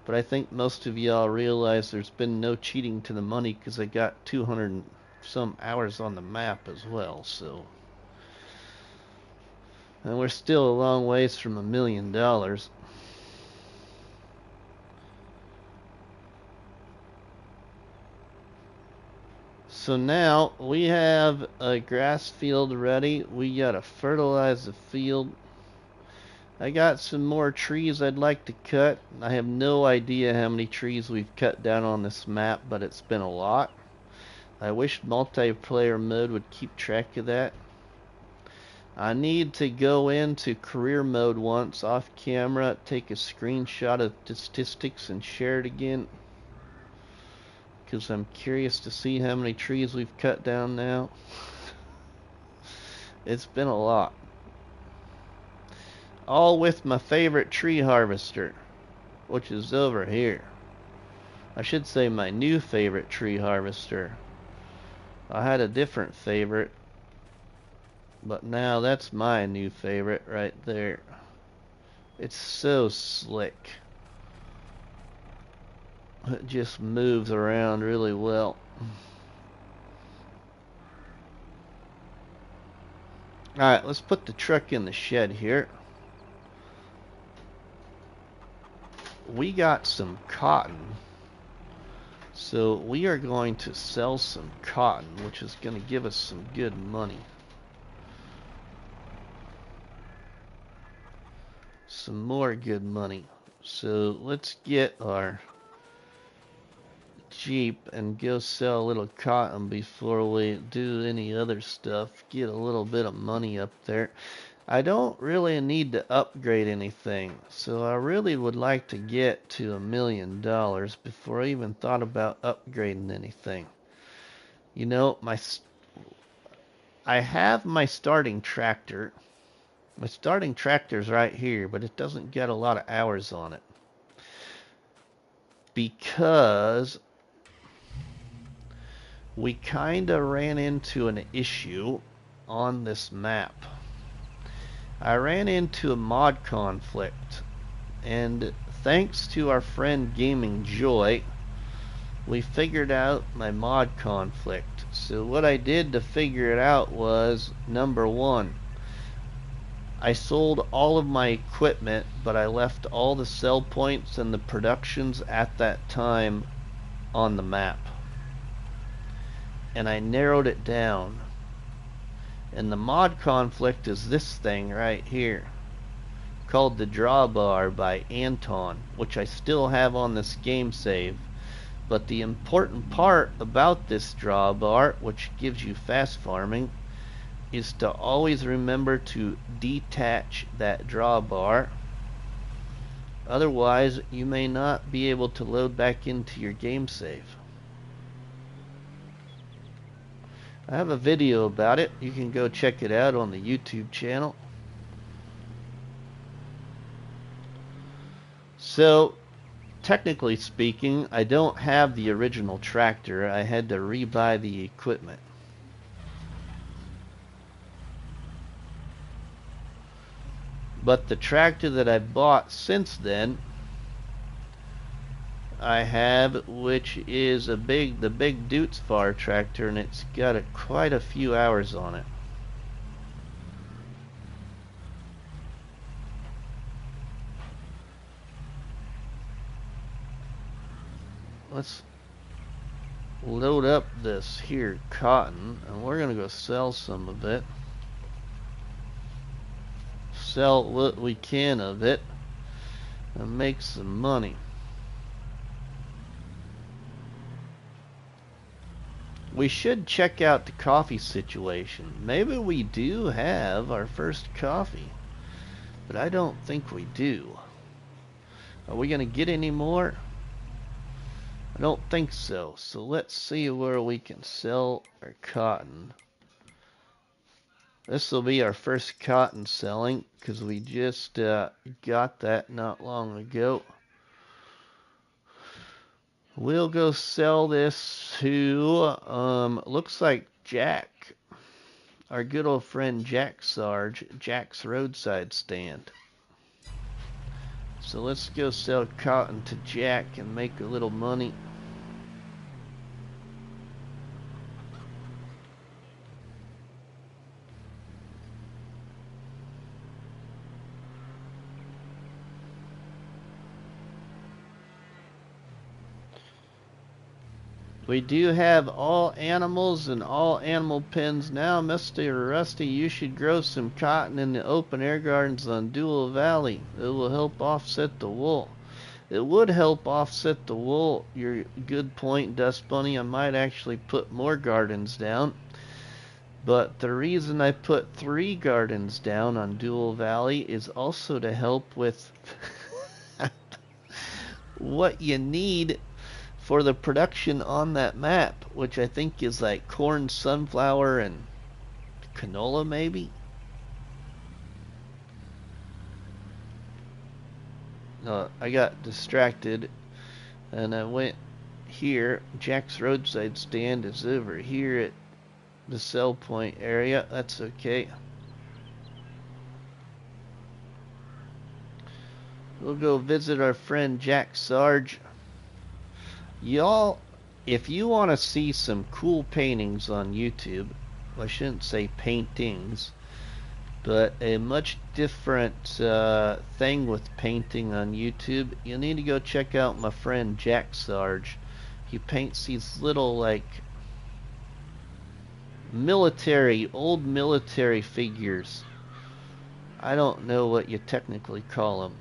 But I think most of y'all realize there's been no cheating to the money because I got 200 and some hours on the map as well, so. And we're still a long ways from $1 million. So now we have a grass field ready. We gotta fertilize the field. I got some more trees I'd like to cut. I have no idea how many trees we've cut down on this map, but it's been a lot. I wish multiplayer mode would keep track of that. I need to go into career mode once off camera, take a screenshot of the statistics and share it again, because I'm curious to see how many trees we've cut down now. It's been a lot. All with my favorite tree harvester, which is over here. I should say my new favorite tree harvester. I had a different favorite, but now that's my new favorite right there. It's so slick. It just moves around really well. Alright, let's put the truck in the shed here. We got some cotton, so we are going to sell some cotton, which is going to give us some good money. Some more good money. So let's get our Jeep and go sell a little cotton before we do any other stuff. Get a little bit of money up there. I don't really need to upgrade anything, so I really would like to get to $1 million before I even thought about upgrading anything. You know, I have my starting tractor. My starting tractor's right here, but it doesn't get a lot of hours on it, because we kinda ran into an issue on this map. I ran into a mod conflict, and thanks to our friend Gaming Joy, we figured out my mod conflict. So what I did to figure it out was, number one, I sold all of my equipment, but I left all the sell points and the productions at that time on the map. And I narrowed it down. And the mod conflict is this thing right here, called the Drawbar by Anton, which I still have on this game save. But the important part about this drawbar, which gives you fast farming, is to always remember to detach that drawbar. Otherwise, you may not be able to load back into your game save. I have a video about it. You can go check it out on the YouTube channel. So, technically speaking, I don't have the original tractor. I had to rebuy the equipment. But the tractor that I bought since then, I have, which is the big Dutz Far tractor, and it's got quite a few hours on it. Let's load up this here cotton, and we're gonna go sell some of it. Sell what we can of it and make some money. We should check out the coffee situation. Maybe we do have our first coffee, but I don't think we do. Are we gonna get any more? I don't think so. So let's see where we can sell our cotton. This will be our first cotton selling because we just got that not long ago. We'll go sell this to, looks like Jack. Our good old friend Jack Sarge, Jack's roadside stand. So let's go sell cotton to Jack and make a little money. We do have all animals and all animal pens now. Mr. Rusty, you should grow some cotton in the open air gardens on Goweil Valley. It will help offset the wool. It would help offset the wool. Your good point, Dust Bunny. I might actually put more gardens down. But the reason I put 3 gardens down on Goweil Valley is also to help with what you need for the production on that map, which I think is like corn, sunflower, and canola maybe? No, I got distracted and I went here. Jack's roadside stand is over here at the sell point area. That's okay. We'll go visit our friend Jack Sarge. Y'all, if you want to see some cool paintings on YouTube, I shouldn't say paintings, but a much different thing with painting on YouTube, you need to go check out my friend Jack Sarge. He paints these little, like, old military figures. I don't know what you technically call them.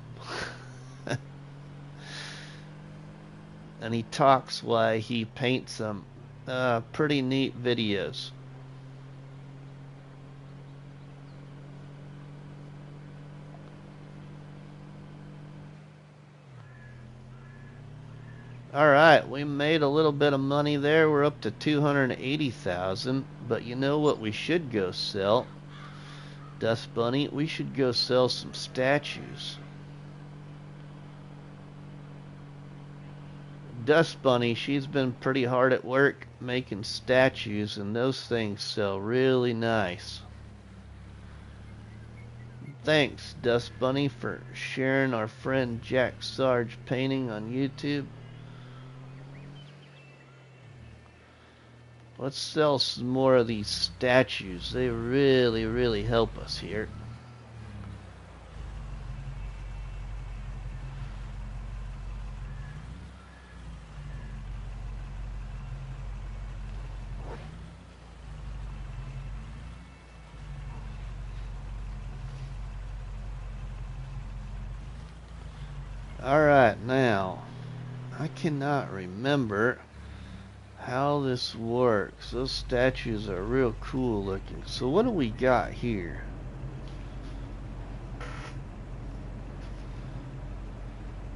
And he talks why he paints them. Pretty neat videos. Alright, we made a little bit of money there. We're up to 280,000. But you know what we should go sell? Dust Bunny, we should go sell some statues. Dust Bunny, she's been pretty hard at work making statues, and those things sell really nice. Thanks, Dust Bunny, for sharing our friend Jack Sarge painting on YouTube. Let's sell some more of these statues. They really, really help us here. Alright, now, I cannot remember how this works. Those statues are real cool looking. So what do we got here?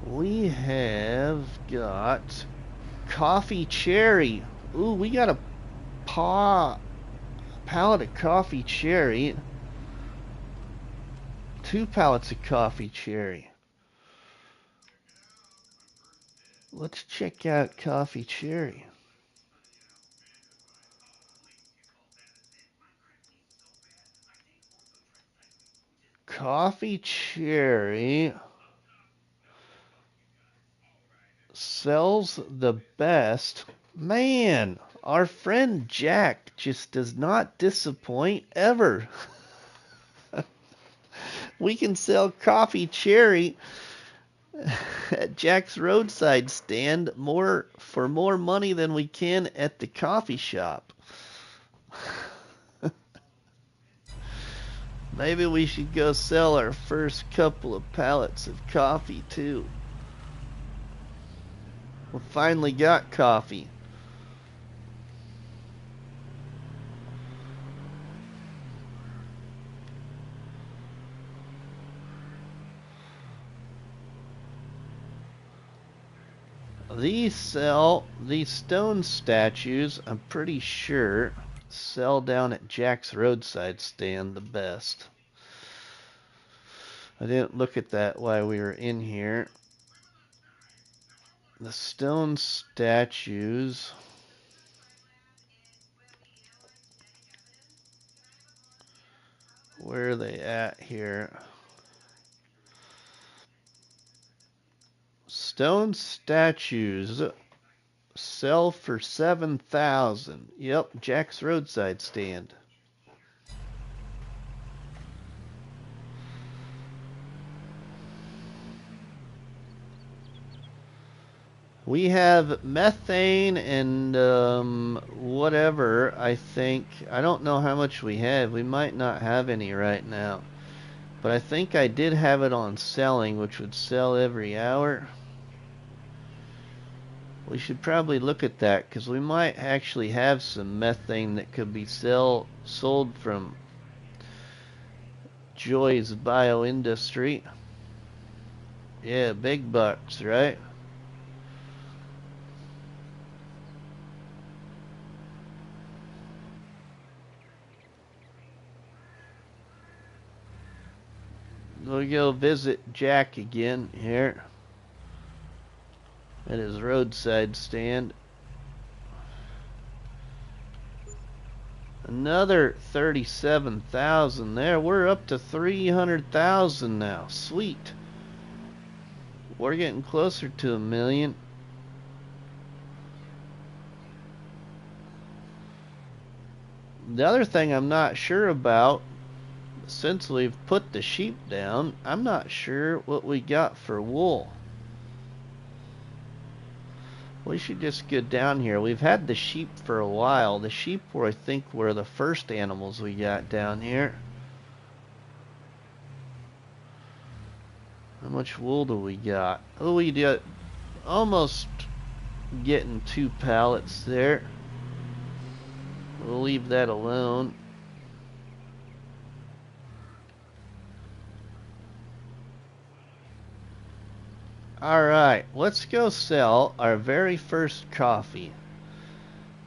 We have got coffee cherry. Ooh, we got a pallet of coffee cherry. 2 pallets of coffee cherry. Let's check out coffee cherry. Coffee cherry sells the best. Man, our friend Jack just does not disappoint ever. We can sell coffee cherry at Jack's roadside stand for more money than we can at the coffee shop. Maybe we should go sell our first couple of pallets of coffee too. We finally got coffee. These stone statues, I'm pretty sure, sell down at Jack's roadside stand the best. I didn't look at that while we were in here. The stone statues. Where are they at here? Stone statues sell for 7,000. Yep, Jack's roadside stand. We have methane and whatever, I think. I don't know how much we have. We might not have any right now. But I think I did have it on selling, which would sell every hour. We should probably look at that, because we might actually have some methane that could be sold from Joy's bioindustry. Yeah, big bucks, right? We'll go visit Jack again here at his roadside stand. Another 37,000 there. We're up to 300,000 now. Sweet. We're getting closer to 1,000,000. The other thing I'm not sure about, since we've put the sheep down, I'm not sure what we got for wool. We should just go down here. We've had the sheep for a while. The sheep were, I think, were the first animals we got down here. How much wool do we got? Oh, we got almost getting 2 pallets there. We'll leave that alone. Alright, let's go sell our very first coffee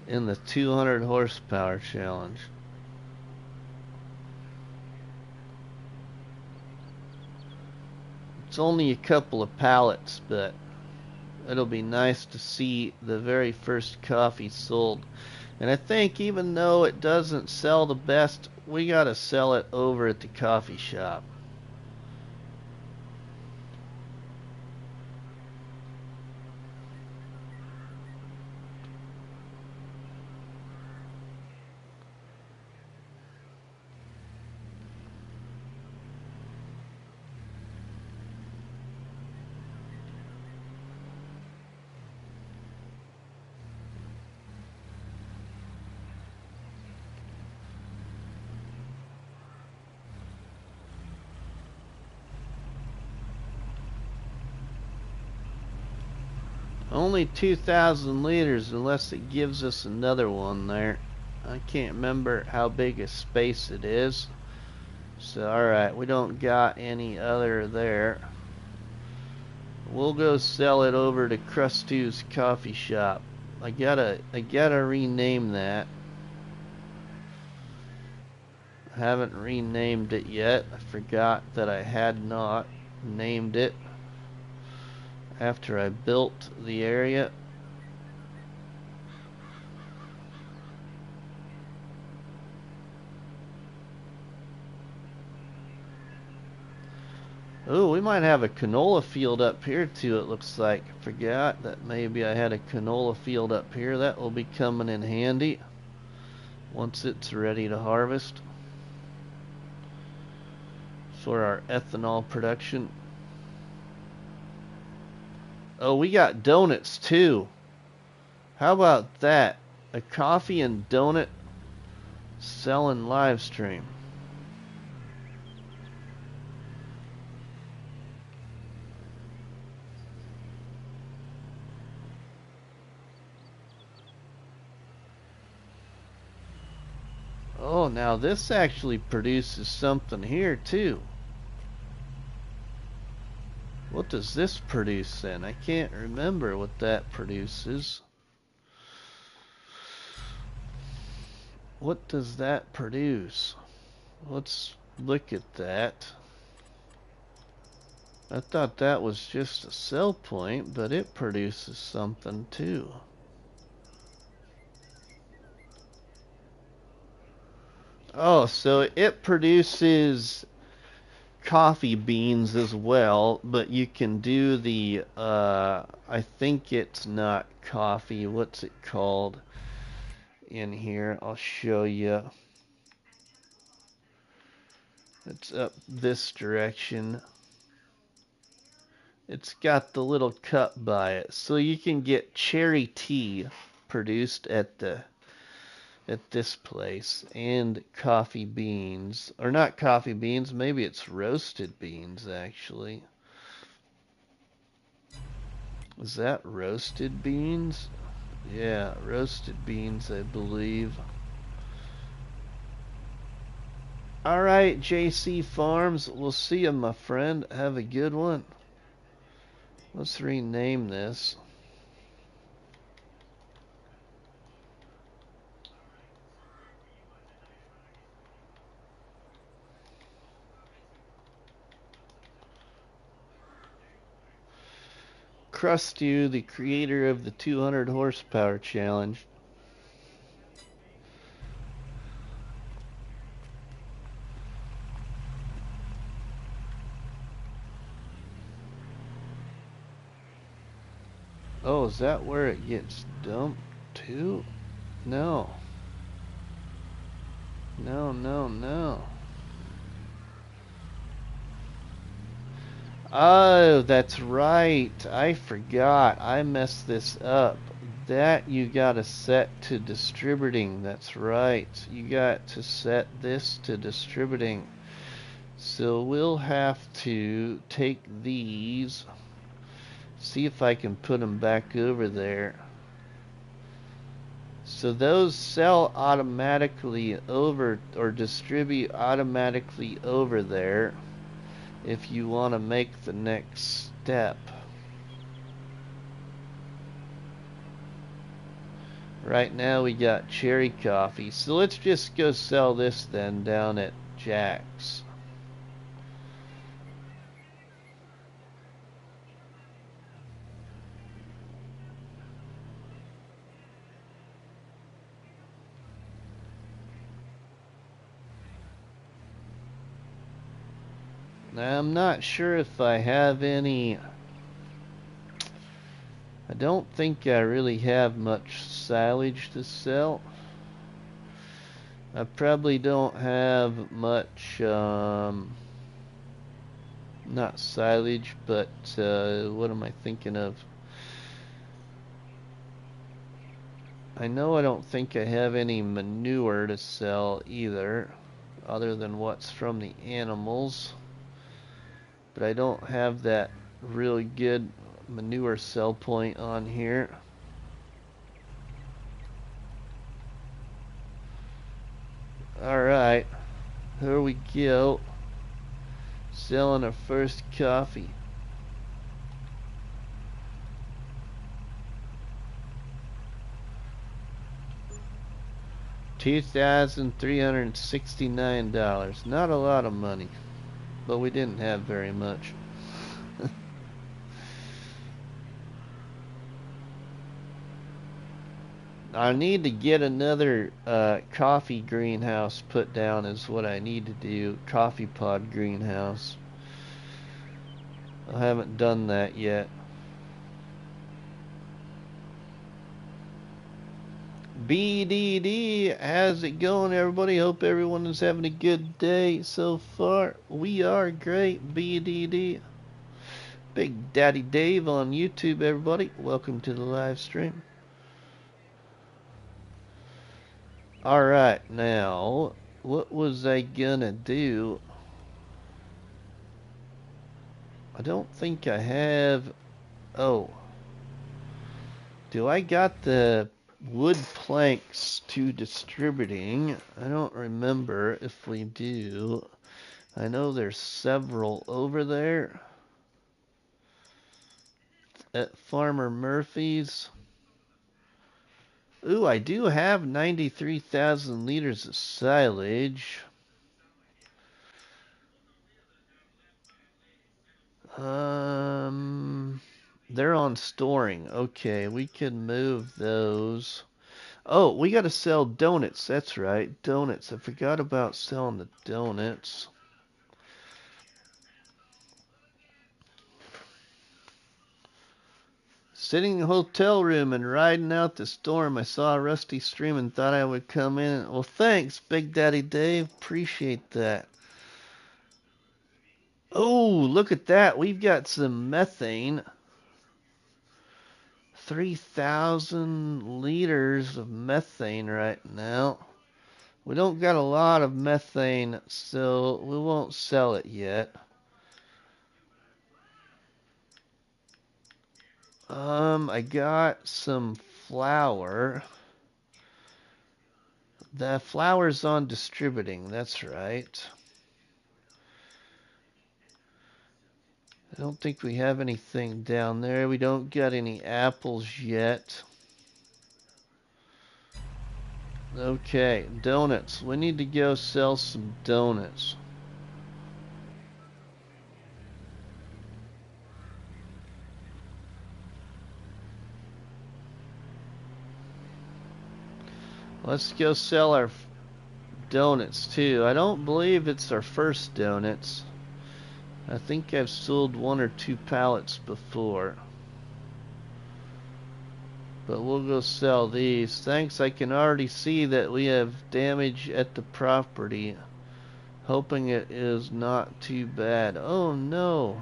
in the 200 horsepower challenge. It's only a couple of pallets, but it'll be nice to see the very first coffee sold. And I think even though it doesn't sell the best, we gotta sell it over at the coffee shop. Only 2,000 liters unless it gives us another one there. I can't remember how big a space it is. So alright, we don't got any other there. We'll go sell it over to Krustu's coffee shop. I gotta rename that. I haven't renamed it yet. I forgot that I had not named it after I built the area. Oh, we might have a canola field up here too, it looks like. I forgot that maybe I had a canola field up here. That will be coming in handy once it's ready to harvest for our ethanol production. Oh, we got donuts too. How about that? A coffee and donut selling live stream. Oh, now this actually produces something here too. What does this produce then? I can't remember what that produces. What does that produce? Let's look at that. I thought that was just a sell point, but it produces something too. Oh, so it produces coffee beans as well, but you can do the, I think it's not coffee. What's it called in here? I'll show you. It's up this direction. It's got the little cup by it. So you can get cherry tea produced at this place, and coffee beans, or not coffee beans, maybe it's roasted beans actually. Is that roasted beans? Yeah, roasted beans, I believe. Alright, JC Farms, we'll see you, my friend. Have a good one. Let's rename this. Crustu, the creator of the 200 horsepower challenge. Oh, is that where it gets dumped to? No. No. Oh, that's right. I forgot. I messed this up. That you gotta set to distributing. That's right. You got to set this to distributing. So we'll have to take these, see if I can put them back over there. So those sell automatically over, or distribute automatically over there if you want to make the next step. Right now we got cherry coffee, so let's just go sell this then down at Jack's. Now I'm not sure if I have any. I don't think I really have much silage to sell. I probably don't have much, not silage, but what am I thinking of? I know I don't think I have any manure to sell either, other than what's from the animals. But I don't have that really good manure sell point on here. Alright, here we go. Selling our first coffee. $2,369. Not a lot of money, but we didn't have very much. I need to get another coffee greenhouse put down is what I need to do. Coffee pod greenhouse. I haven't done that yet. BDD, how's it going, everybody? Hope everyone is having a good day so far. We are great, BDD. Big Daddy Dave on YouTube, everybody. Welcome to the live stream. Alright, now, what was I gonna do? I don't think I have. Oh. Do I got the wood planks to distributing? I don't remember if we do. I know there's several over there. at Farmer Murphy's. Ooh, I do have 93,000 liters of silage. They're on storing. Okay, we can move those. Oh, we gotta sell donuts. That's right, donuts. I forgot about selling the donuts. Sitting in the hotel room and riding out the storm, I saw Rusty stream and thought I would come in. Well, thanks, Big Daddy Dave. Appreciate that. Oh, look at that. We've got some methane. 3,000 liters of methane right now. We don't got a lot of methane, so we won't sell it yet. I got some flour. The flour's on distributing, that's right. I don't think we have anything down there. We don't got any apples yet. Okay, donuts. We need to go sell some donuts. Let's go sell our donuts too. I don't believe it's our first donuts. I think I've sold 1 or 2 pallets before. But we'll go sell these. Thanks, I can already see that we have damage at the property. Hoping it is not too bad. Oh no.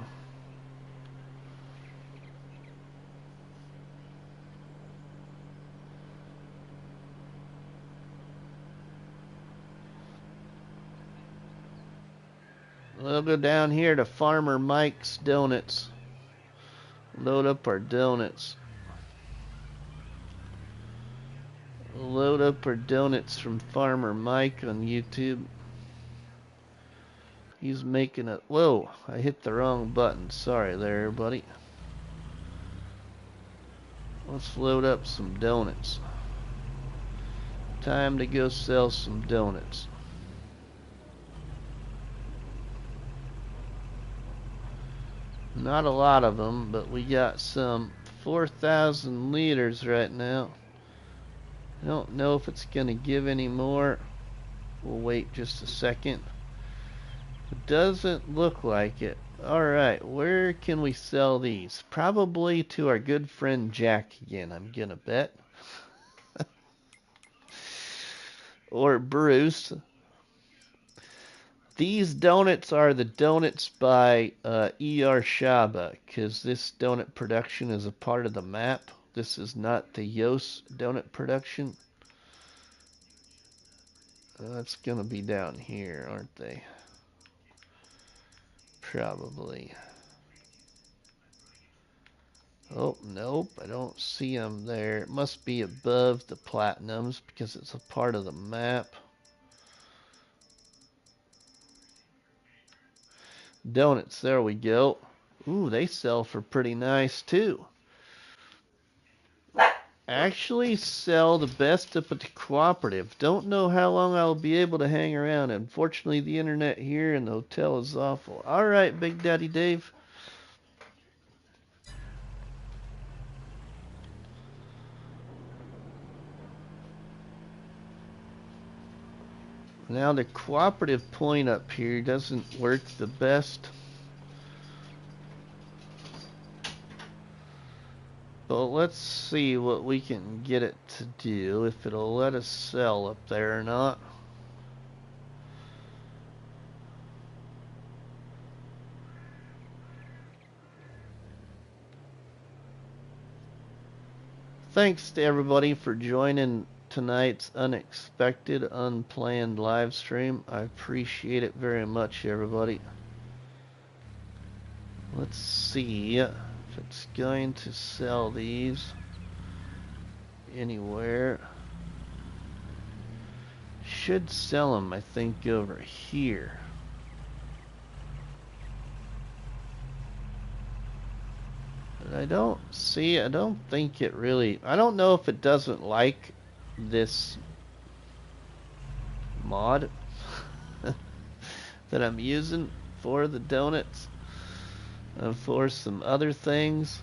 We'll go down here to Farmer Mike's Donuts. Load up our donuts. Load up our donuts from Farmer Mike on YouTube. He's making a... Whoa, I hit the wrong button. Sorry there, buddy. Let's load up some donuts. Time to go sell some donuts. Not a lot of them, but we got some 4,000 liters right now. I don't know if it's going to give any more. We'll wait just a second. It doesn't look like it. Alright, where can we sell these? Probably to our good friend Jack again, I'm gonna bet. Or Bruce. These donuts are the donuts by erShaba, because this donut production is a part of the map. This is not the Yos donut production. That's gonna be down here, aren't they? Probably. Oh, nope, I don't see them there. It must be above the platinums because it's a part of the map. Donuts, there we go. Ooh, they sell for pretty nice too. Actually sell the best up at the cooperative. Don't know how long I'll be able to hang around. Unfortunately, the internet here in the hotel is awful. Alright, Big Daddy Dave. Now the cooperative point up here doesn't work the best. But let's see what we can get it to do, if it'll let us sell up there or not. Thanks to everybody for joining tonight's unexpected, unplanned live stream. I appreciate it very much, everybody. Let's see if it's going to sell these anywhere. Should sell them, I think, over here. But I don't think it really, I don't know if it doesn't like this mod that I'm using for the donuts and for some other things.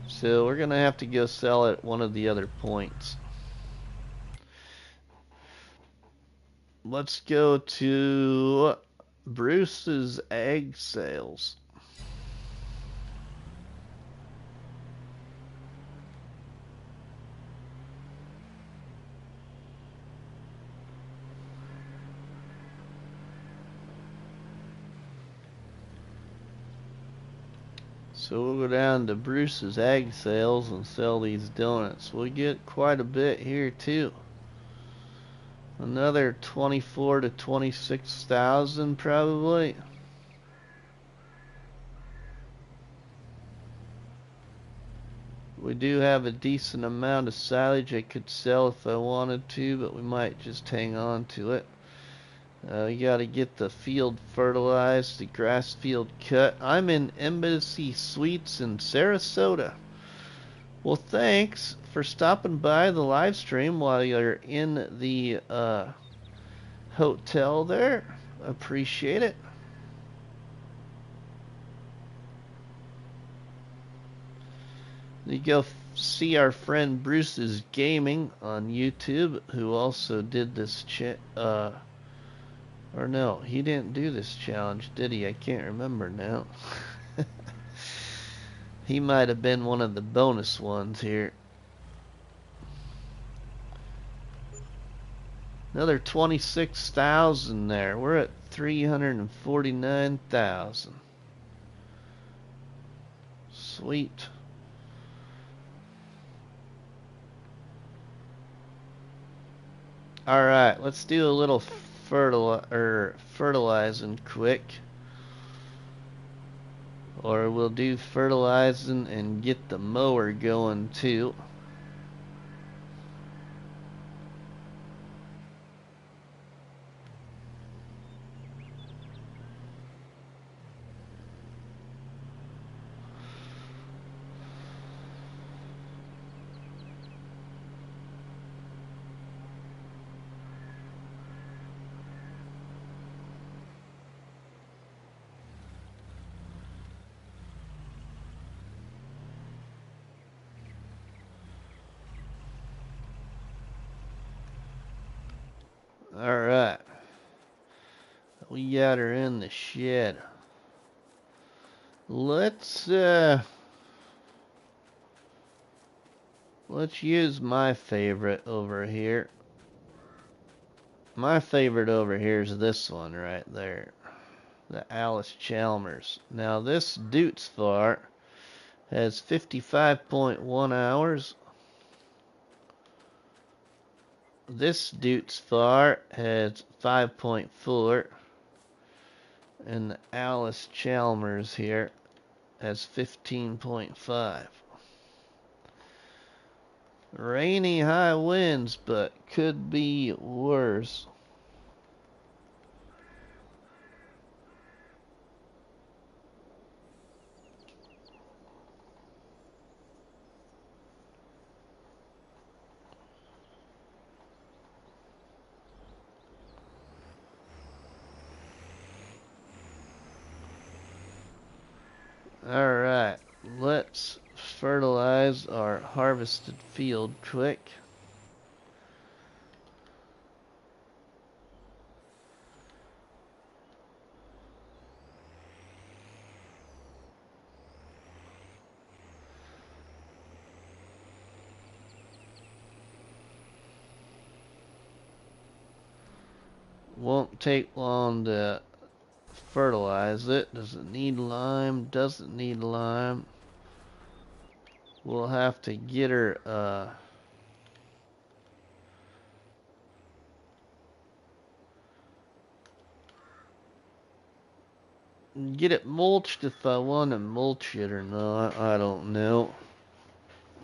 So we're gonna have to go sell at one of the other points. Let's go to Bruce's egg sales. So we'll go down to Bruce's egg sales and sell these donuts. We'll get quite a bit here too. Another 24 to 26,000 probably. We do have a decent amount of silage I could sell if I wanted to, but we might just hang on to it. We gotta get the field fertilized, the grass field cut. I'm in Embassy Suites in Sarasota. Well, thanks for stopping by the live stream while you're in the hotel there. Appreciate it. You go see our friend Bruce's Gaming on YouTube, who also did this or no, he didn't do this challenge, did he? I can't remember now. He might have been one of the bonus ones here. Another 26,000 there. We're at 349,000. Sweet. All right, let's do a little fertilizing quick. Or we'll do fertilizing and get the mower going too. Alright. We got her in the shed. Let's use my favorite over here. My favorite over here is this one right there. The Alice Chalmers. Now this Dutesvar has 55.1 hours. This Dutesvar has 5.4, and the Alice Chalmers here has 15.5. Rainy high winds, but could be worse. Alright, let's fertilize our harvested field quick. Won't take long to fertilize it. Does it need lime? Doesn't need lime. We'll have to get her get it mulched if I want to mulch it or not. I don't know.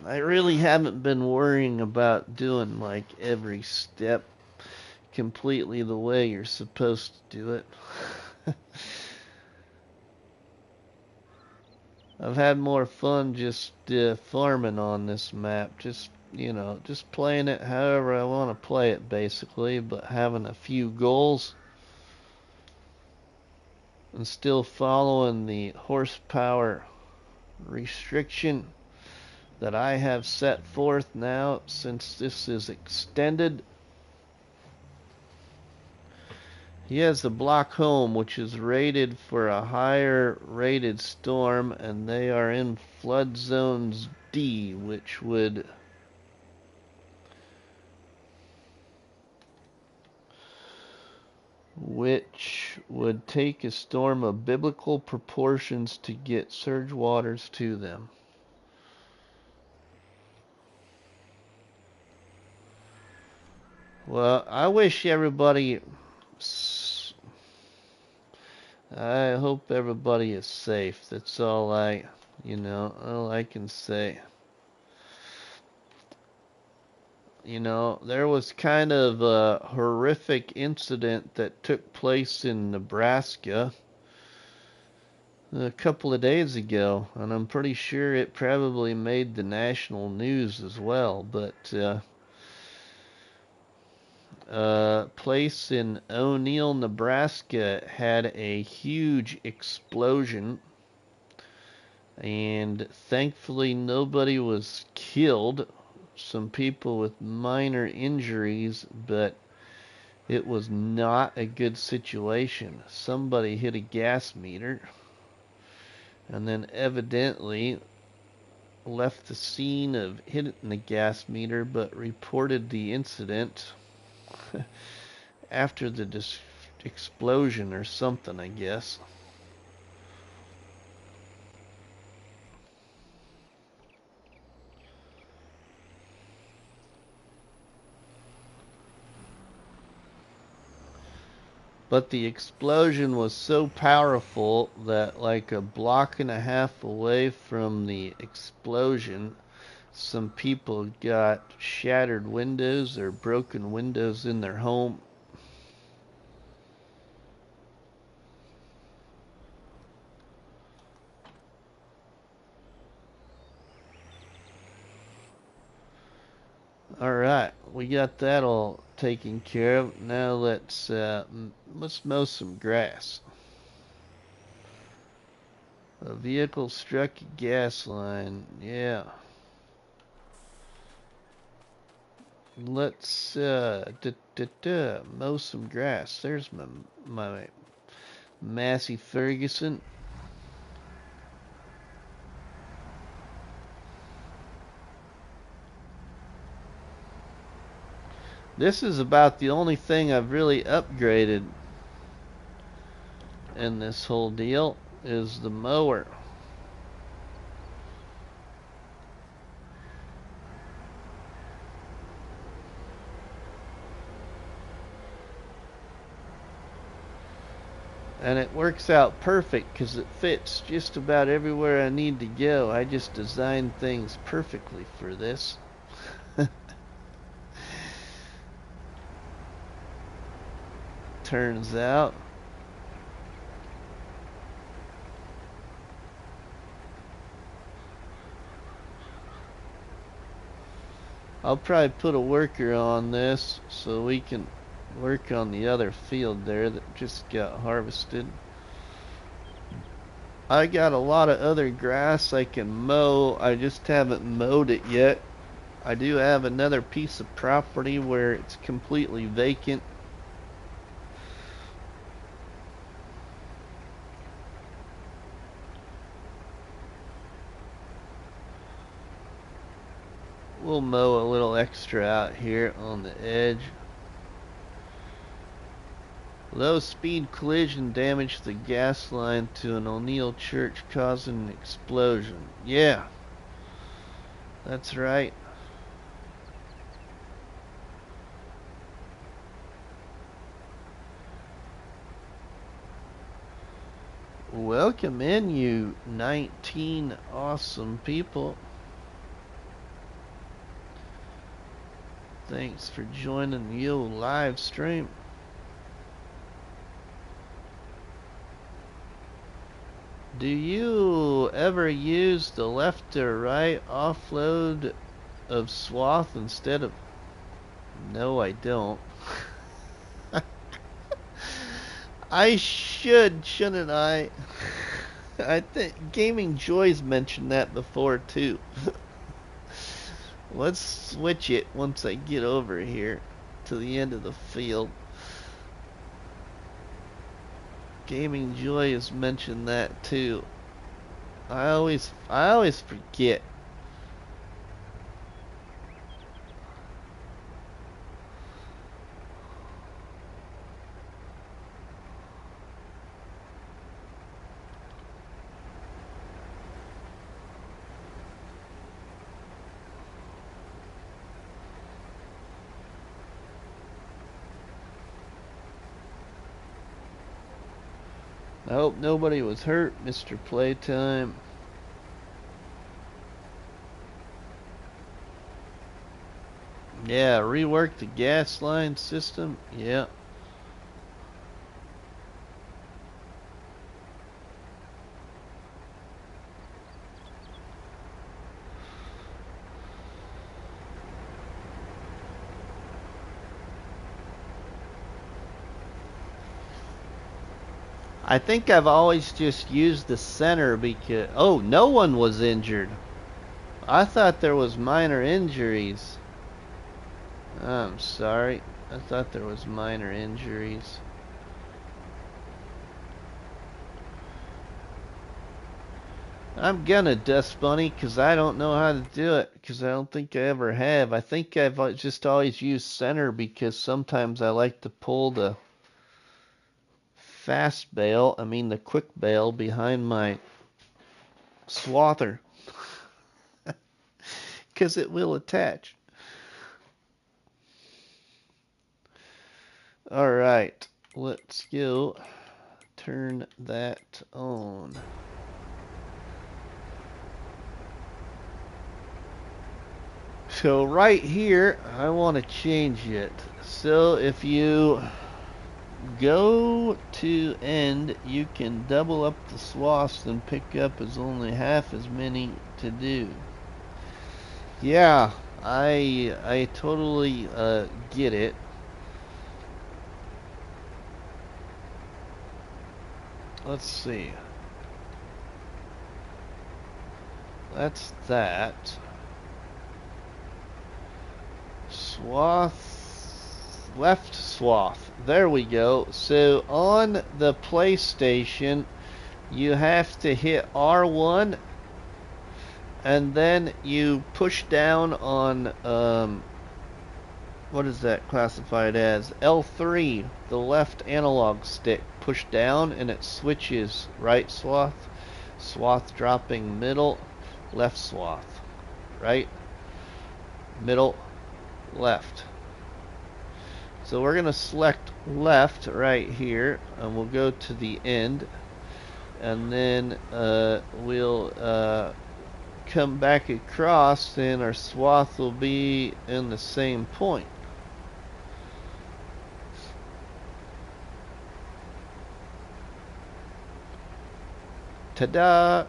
I really haven't been worrying about doing like every step completely the way you're supposed to do it. I've had more fun just farming on this map. Just, you know, just playing it however I want to play it, basically, but having a few goals and still following the horsepower restriction that I have set forth now, since this is extended. He has the block home, which is rated for a higher rated storm, and they are in flood zones D, which would take a storm of biblical proportions to get surge waters to them. Well, I wish everybody, I hope everybody is safe. That's all all I can say. You know, there was kind of a horrific incident that took place in Nebraska a couple of days ago, and I'm pretty sure it probably made the national news as well, but place in O'Neill, Nebraska had a huge explosion, and thankfully nobody was killed. Some people with minor injuries, but it was not a good situation. Somebody hit a gas meter and then evidently left the scene of hitting the gas meter, but reported the incident after the explosion or something, I guess. But the explosion was so powerful that like a block and a half away from the explosion, some people got shattered windows or broken windows in their home. All right, we got that all taken care of. Now let's mow some grass. A vehicle struck a gas line. Yeah. Let's mow some grass. There's my Massey Ferguson. This is about the only thing I've really upgraded in this whole deal, is the mower. And it works out perfect because it fits just about everywhere I need to go. I just designed things perfectly for this. Turns out. I'll probably put a worker on this so we can work on the other field there that just got harvested. I got a lot of other grass I can mow. I just haven't mowed it yet. I do have another piece of property where it's completely vacant. We'll mow a little extra out here on the edge. Low speed collision damaged the gas line to an O'Neill church, causing an explosion. Yeah, that's right. Welcome in, you 19 awesome people. Thanks for joining the old live stream. Do you ever use the left or right offload of swath instead of... No, I don't. I should, shouldn't I? I think Gaming Joy's mentioned that before too. Let's switch it once I get over here to the end of the field. Gaming Joy has mentioned that too. I always forget. I hope nobody was hurt, Mr. Playtime. Yeah, rework the gas line system. Yeah. I think I've always just used the center because... Oh, no one was injured. I thought there was minor injuries. I'm sorry. I thought there was minor injuries. I'm gonna Dust Bunny because I don't know how to do it because I don't think I ever have. I think I've just always used center because sometimes I like to pull the fast bale, the quick bale behind my swather because it will attach. Alright, let's go turn that on. So right here, I want to change it. So if you go to end, you can double up the swaths and pick up as only half as many to do. Yeah, I totally get it. Let's see. That's that. Swath, left swath. There we go. So on the PlayStation, you have to hit R1 and then you push down on what is that classified as? L3, the left analog stick. Push down and it switches right swath, swath dropping middle, left swath, right, middle, left. So we're going to select left right here and we'll go to the end and then we'll come back across and our swath will be in the same point. Ta-da!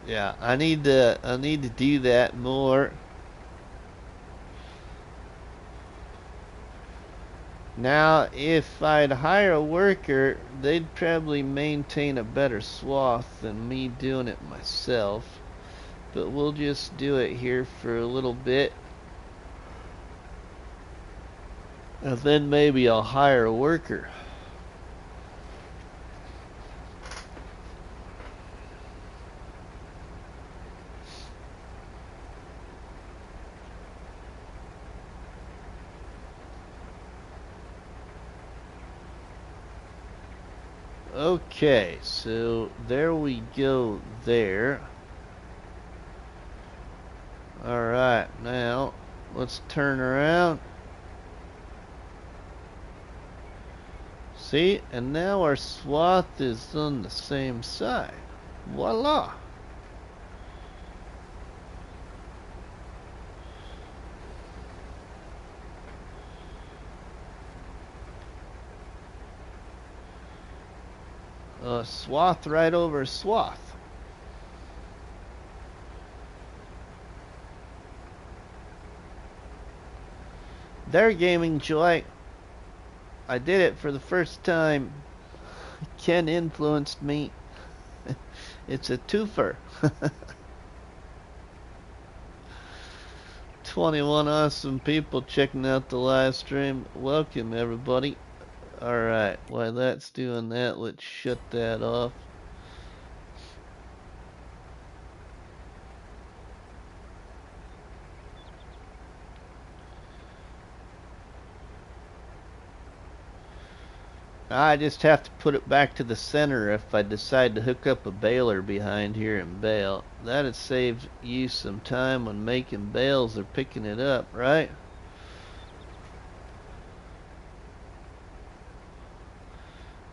Yeah, I need to do that more. Now, if I'd hire a worker, they'd probably maintain a better swath than me doing it myself. But we'll just do it here for a little bit. And then maybe I'll hire a worker. Okay, so there we go there. Alright, now let's turn around. See, and now our swath is on the same side. Voila! Swath right over swath. There, Gaming Joy. I did it for the first time. Ken influenced me. It's a twofer. 21 awesome people checking out the live stream. Welcome, everybody. Alright, while that's doing that, let's shut that off. I just have to put it back to the center if I decide to hook up a baler behind here and bale. That'd save you some time when making bales or picking it up, right?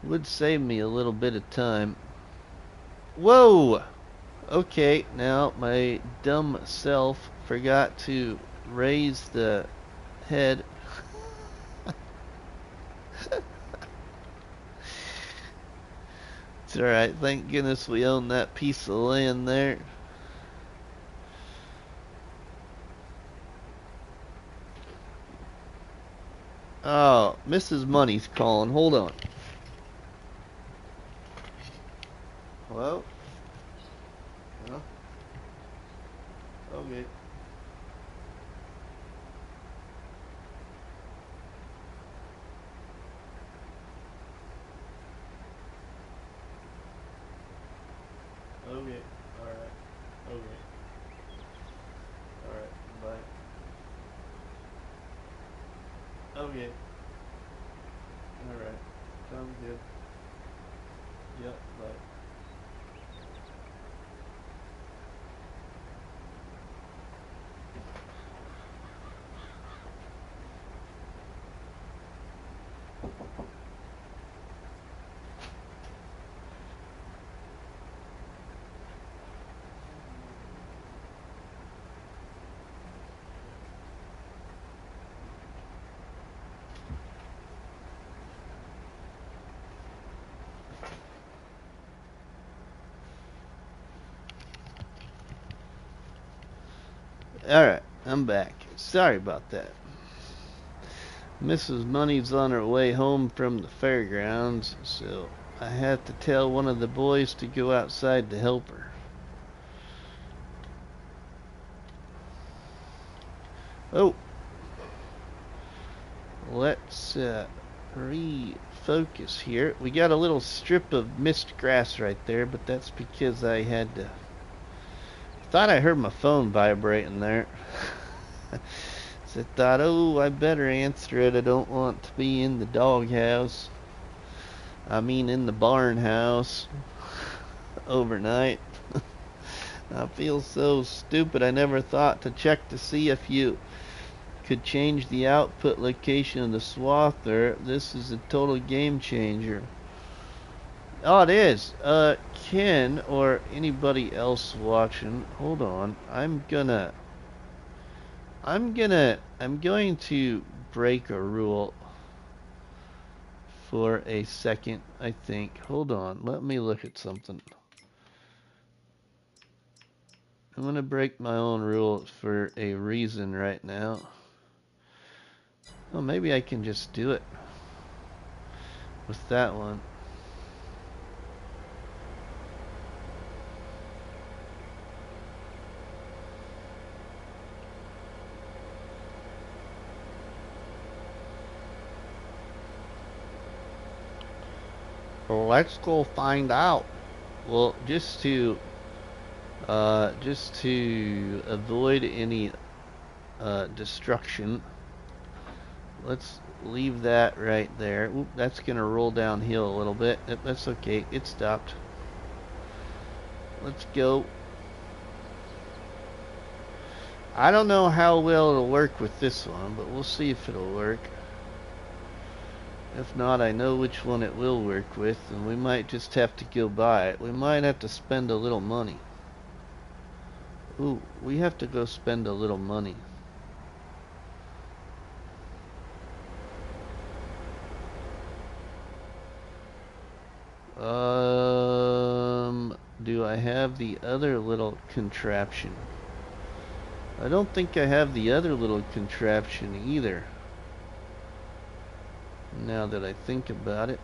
Would save me a little bit of time. Whoa! Okay, now my dumb self forgot to raise the head. It's alright, thank goodness we own that piece of land there. Oh, Mrs. Money's calling. Hold on. Hello? Huh? Okay. Okay. Alright. Okay. Alright. Bye. Okay. Alright. Sounds good. Yep. Bye. Alright, I'm back. Sorry about that. Mrs. Money's on her way home from the fairgrounds, so I had to tell one of the boys to go outside to help her. Oh! Let's refocus here. We got a little strip of mist grass right there, but that's because I had to... Thought I heard my phone vibrating there. So I thought, oh, I better answer it. I don't want to be in the doghouse. I mean, in the barn house overnight. I feel so stupid. I never thought to check to see if you could change the output location of the swather. This is a total game changer. Oh, it is. Ken or anybody else watching, hold on. I'm going to break a rule for a second, I think. Hold on. Let me look at something. I'm going to break my own rule for a reason right now. Oh, maybe I can just do it with that one. Let's go find out. Well, just to avoid any destruction, let's leave that right there. Oop, that's gonna roll downhill a little bit. That's okay. It stopped. Let's go. I don't know how well it'll work with this one, but we'll see if it'll work. If not, I know which one it will work with, and we might just have to go buy it. We might have to spend a little money. Ooh, we have to go spend a little money. I have the other little contraption? I don't think I have the other little contraption either. Now that I think about it.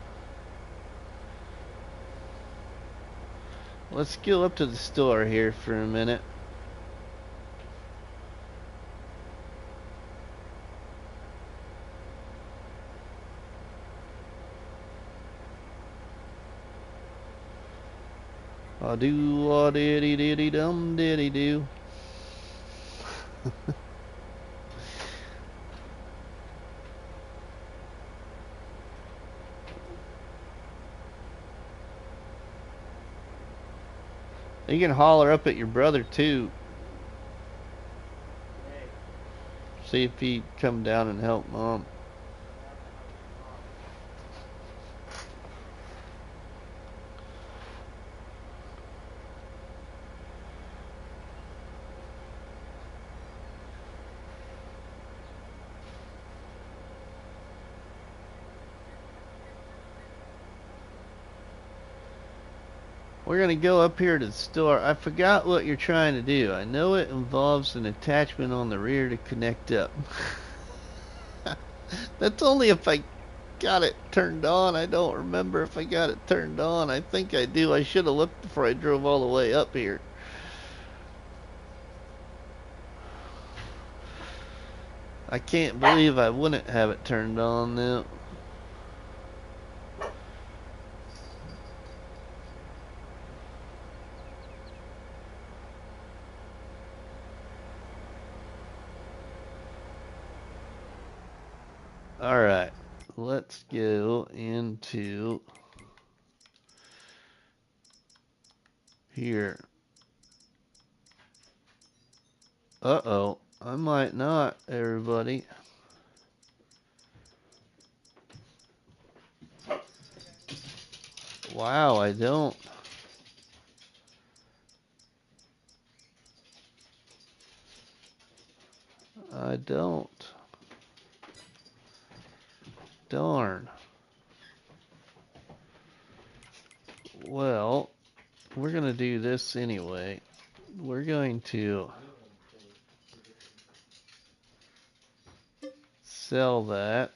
Let's go up to the store here for a minute. I do a diddy diddy dum diddy do. You can holler up at your brother too. See if he'd come down and help Mom. We're going to go up here to the store. I forgot what you're trying to do. I know it involves an attachment on the rear to connect up. That's only if I got it turned on. I don't remember if I got it turned on. I think I do. I should have looked before I drove all the way up here. I can't believe I wouldn't have it turned on now. Alright, let's go into here. Uh-oh, I might not, everybody. Wow, I don't. I don't. Darn. Well, we're going to do this anyway. We're going to sell that.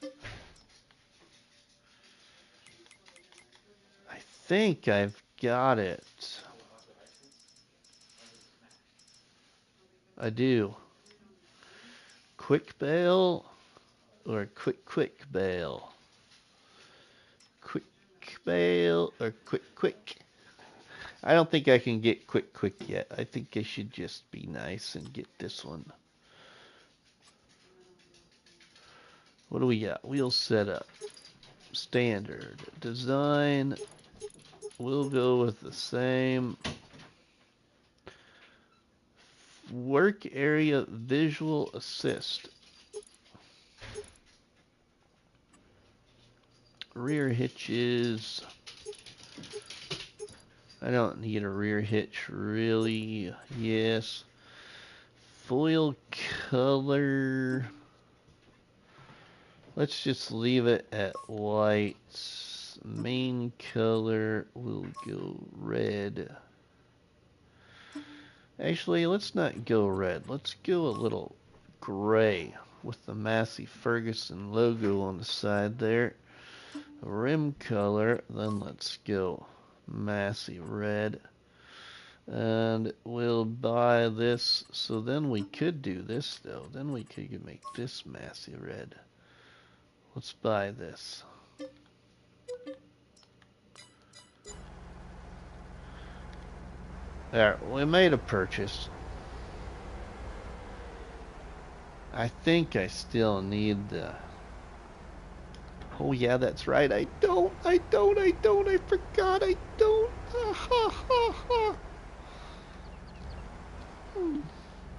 I think I've got it. I do. Quick bail or quick bail? Quick bail or quick? I don't think I can get quick yet. I think I should just be nice and get this one. What do we got? Wheel setup. Standard. Design. We'll go with the same. Work area visual assist. Rear hitches. I don't need a rear hitch really. Yes. Foil color. Let's just leave it at white. Main color will go red. Actually, let's not go red. Let's go a little gray with the Massey Ferguson logo on the side there. Rim color, then let's go Massey red. And we'll buy this. So then we could do this though. Then we could make this Massey red. Let's buy this. There, we made a purchase. I think I still need the... Oh yeah, that's right. I forgot I don't.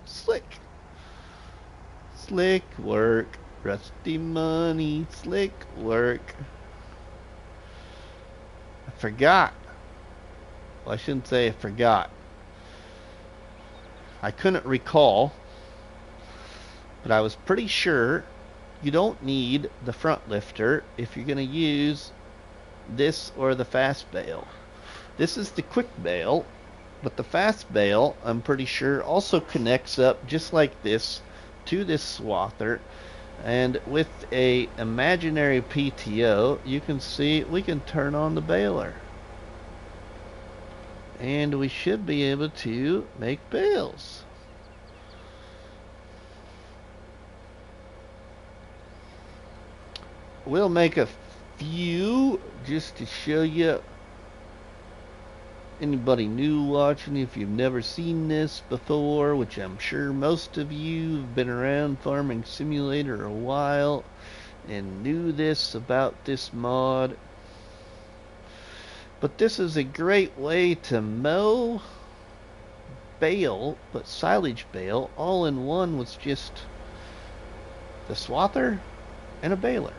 Slick. Slick work. Rusty money. Slick work. I forgot. Well, I shouldn't say I forgot. I couldn't recall, but I was pretty sure you don't need the front lifter if you're going to use this or the fast bail. This is the quick bail, But the fast bale, I'm pretty sure, also connects up just like this to this swather. And with a imaginary PTO, you can see we can turn on the baler. And we should be able to make bales. We'll make a few just to show you. Anybody new watching, if you've never seen this before, which I'm sure most of you have been around Farming Simulator a while and knew this about this mod. But this is a great way to mow, bale, but silage bale all in one with just the swather and a baler.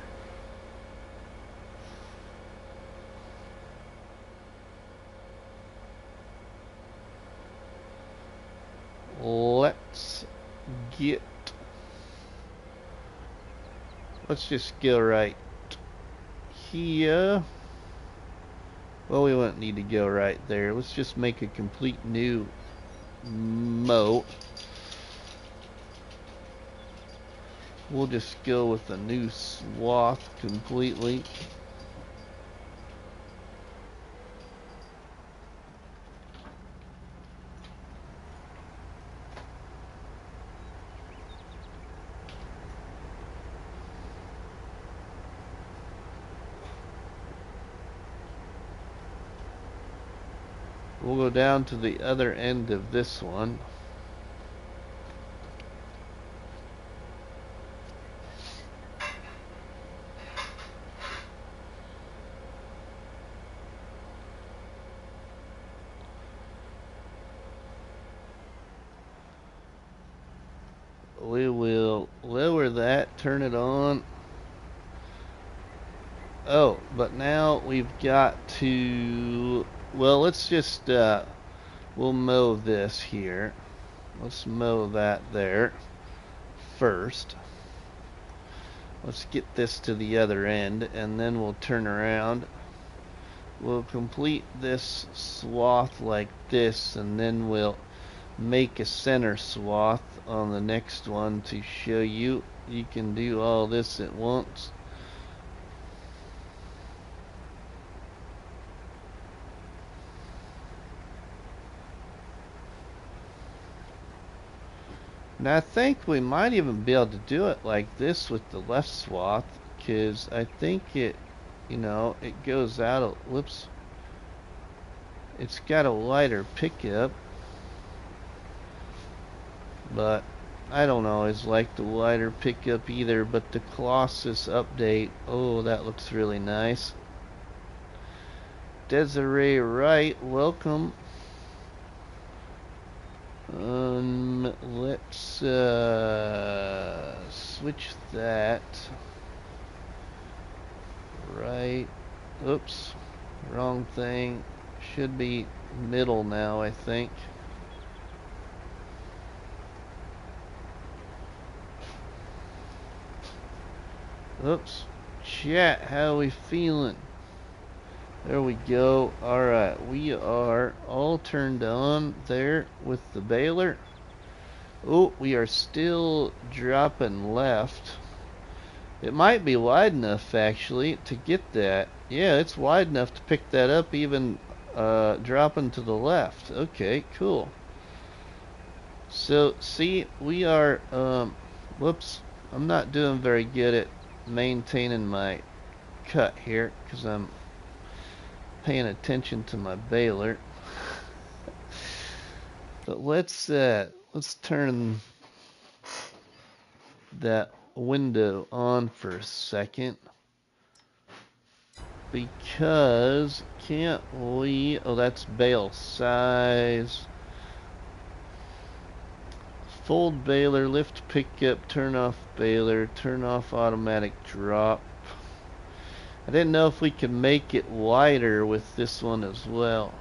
Let's just go right here. Well, we won't need to go right there. Let's just make a complete new mow. We'll just go with a new swath completely. We'll go down to the other end of this one. We will lower that, turn it on. Oh, but now we've got to... Well, let's just, we'll mow this here. Let's mow that there first. Let's get this to the other end, and then we'll turn around. We'll complete this swath like this, and then we'll make a center swath on the next one to show you. You can do all this at once. And I think we might even be able to do it like this with the left swath, because I think it, you know, it goes out, whoops, it's got a lighter pickup, but I don't always like the wider pickup either. But the Colossus update, oh, that looks really nice. Desiree Wright, welcome. Let's switch that. Right. Oops. Wrong thing. Should be middle now, I think. Oops. Chat, how we feeling? There we go. Alright, we are all turned on there with the baler. Oh, we are still dropping left. It might be wide enough, actually, to get that. Yeah, it's wide enough to pick that up, even dropping to the left. Okay, cool. So, see, we are, whoops, I'm not doing very good at maintaining my cut here, because I'm paying attention to my baler. But let's turn that window on for a second, because can't we, oh, that's bale size, fold baler, lift pickup, turn off baler, turn off automatic drop. I didn't know if we could make it wider with this one as well.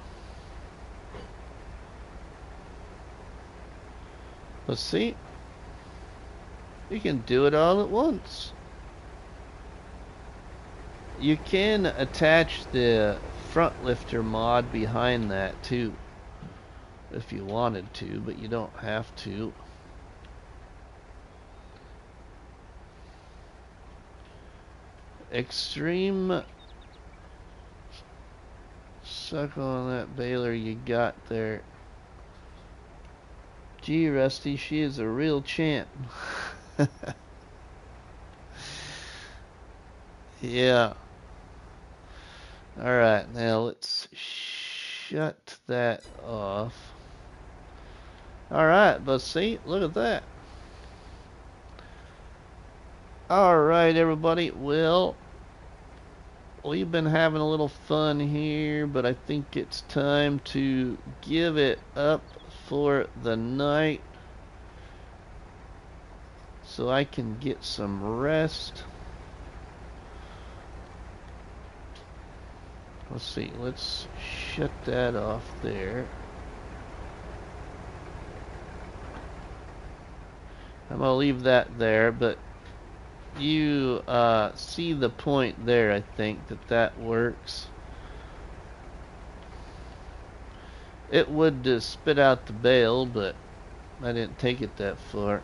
Let's see. You can do it all at once. You can attach the front lifter mod behind that too. if you wanted to, but you don't have to. Extreme suckle on that baler you got there. Gee, Rusty, she is a real champ. Yeah. Alright, now let's shut that off. Alright, but see, look at that. Alright, everybody, well, we've been having a little fun here, but I think it's time to give it up for the night so I can get some rest. Let's see, let's shut that off there. I'm going to leave that there, but you see the point there, I think, that works. It would spit out the bale, but I didn't take it that far.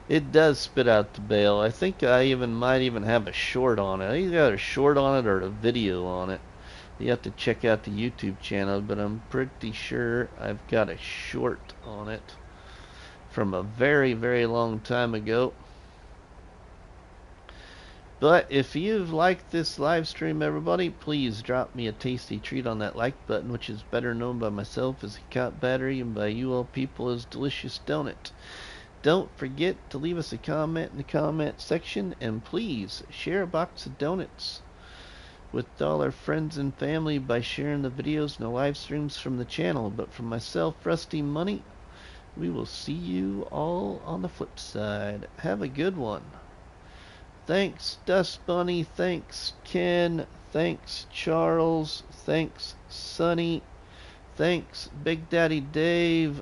It does spit out the bale. I think I might even have a short on it. I either got a short on it or a video on it. You have to check out the YouTube channel, but I'm pretty sure I've got a short on it from a very, very long time ago. But if you've liked this live stream, everybody, please drop me a tasty treat on that like button, which is better known by myself as a cop battery and by you all people as delicious donut. Don't forget to leave us a comment in the comment section, and please share a box of donuts with all our friends and family by sharing the videos and the live streams from the channel. But from myself, RustyMoney, we will see you all on the flip side. Have a good one. Thanks, Dust Bunny. Thanks, Ken. Thanks, Charles. Thanks, Sonny. Thanks, Big Daddy Dave.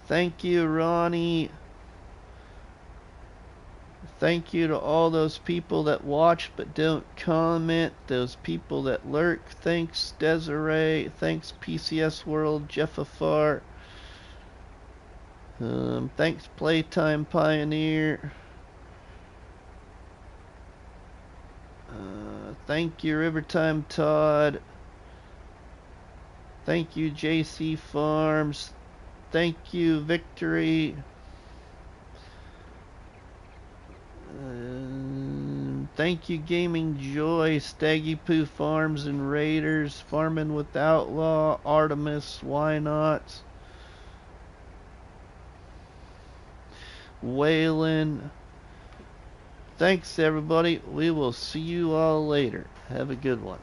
Thank you, Ronnie. Thank you to all those people that watch but don't comment, those people that lurk. Thanks, Desiree. Thanks, PCS World, Jeff Afar. Thanks, Playtime Pioneer. Thank you, Rivertime Todd. Thank you, JC Farms. Thank you, Victory. Thank you, Gaming Joy, Staggy Poo Farms and Raiders, Farming with Outlaw, Artemis, Why Not, Waylon. Thanks, everybody. We will see you all later. Have a good one.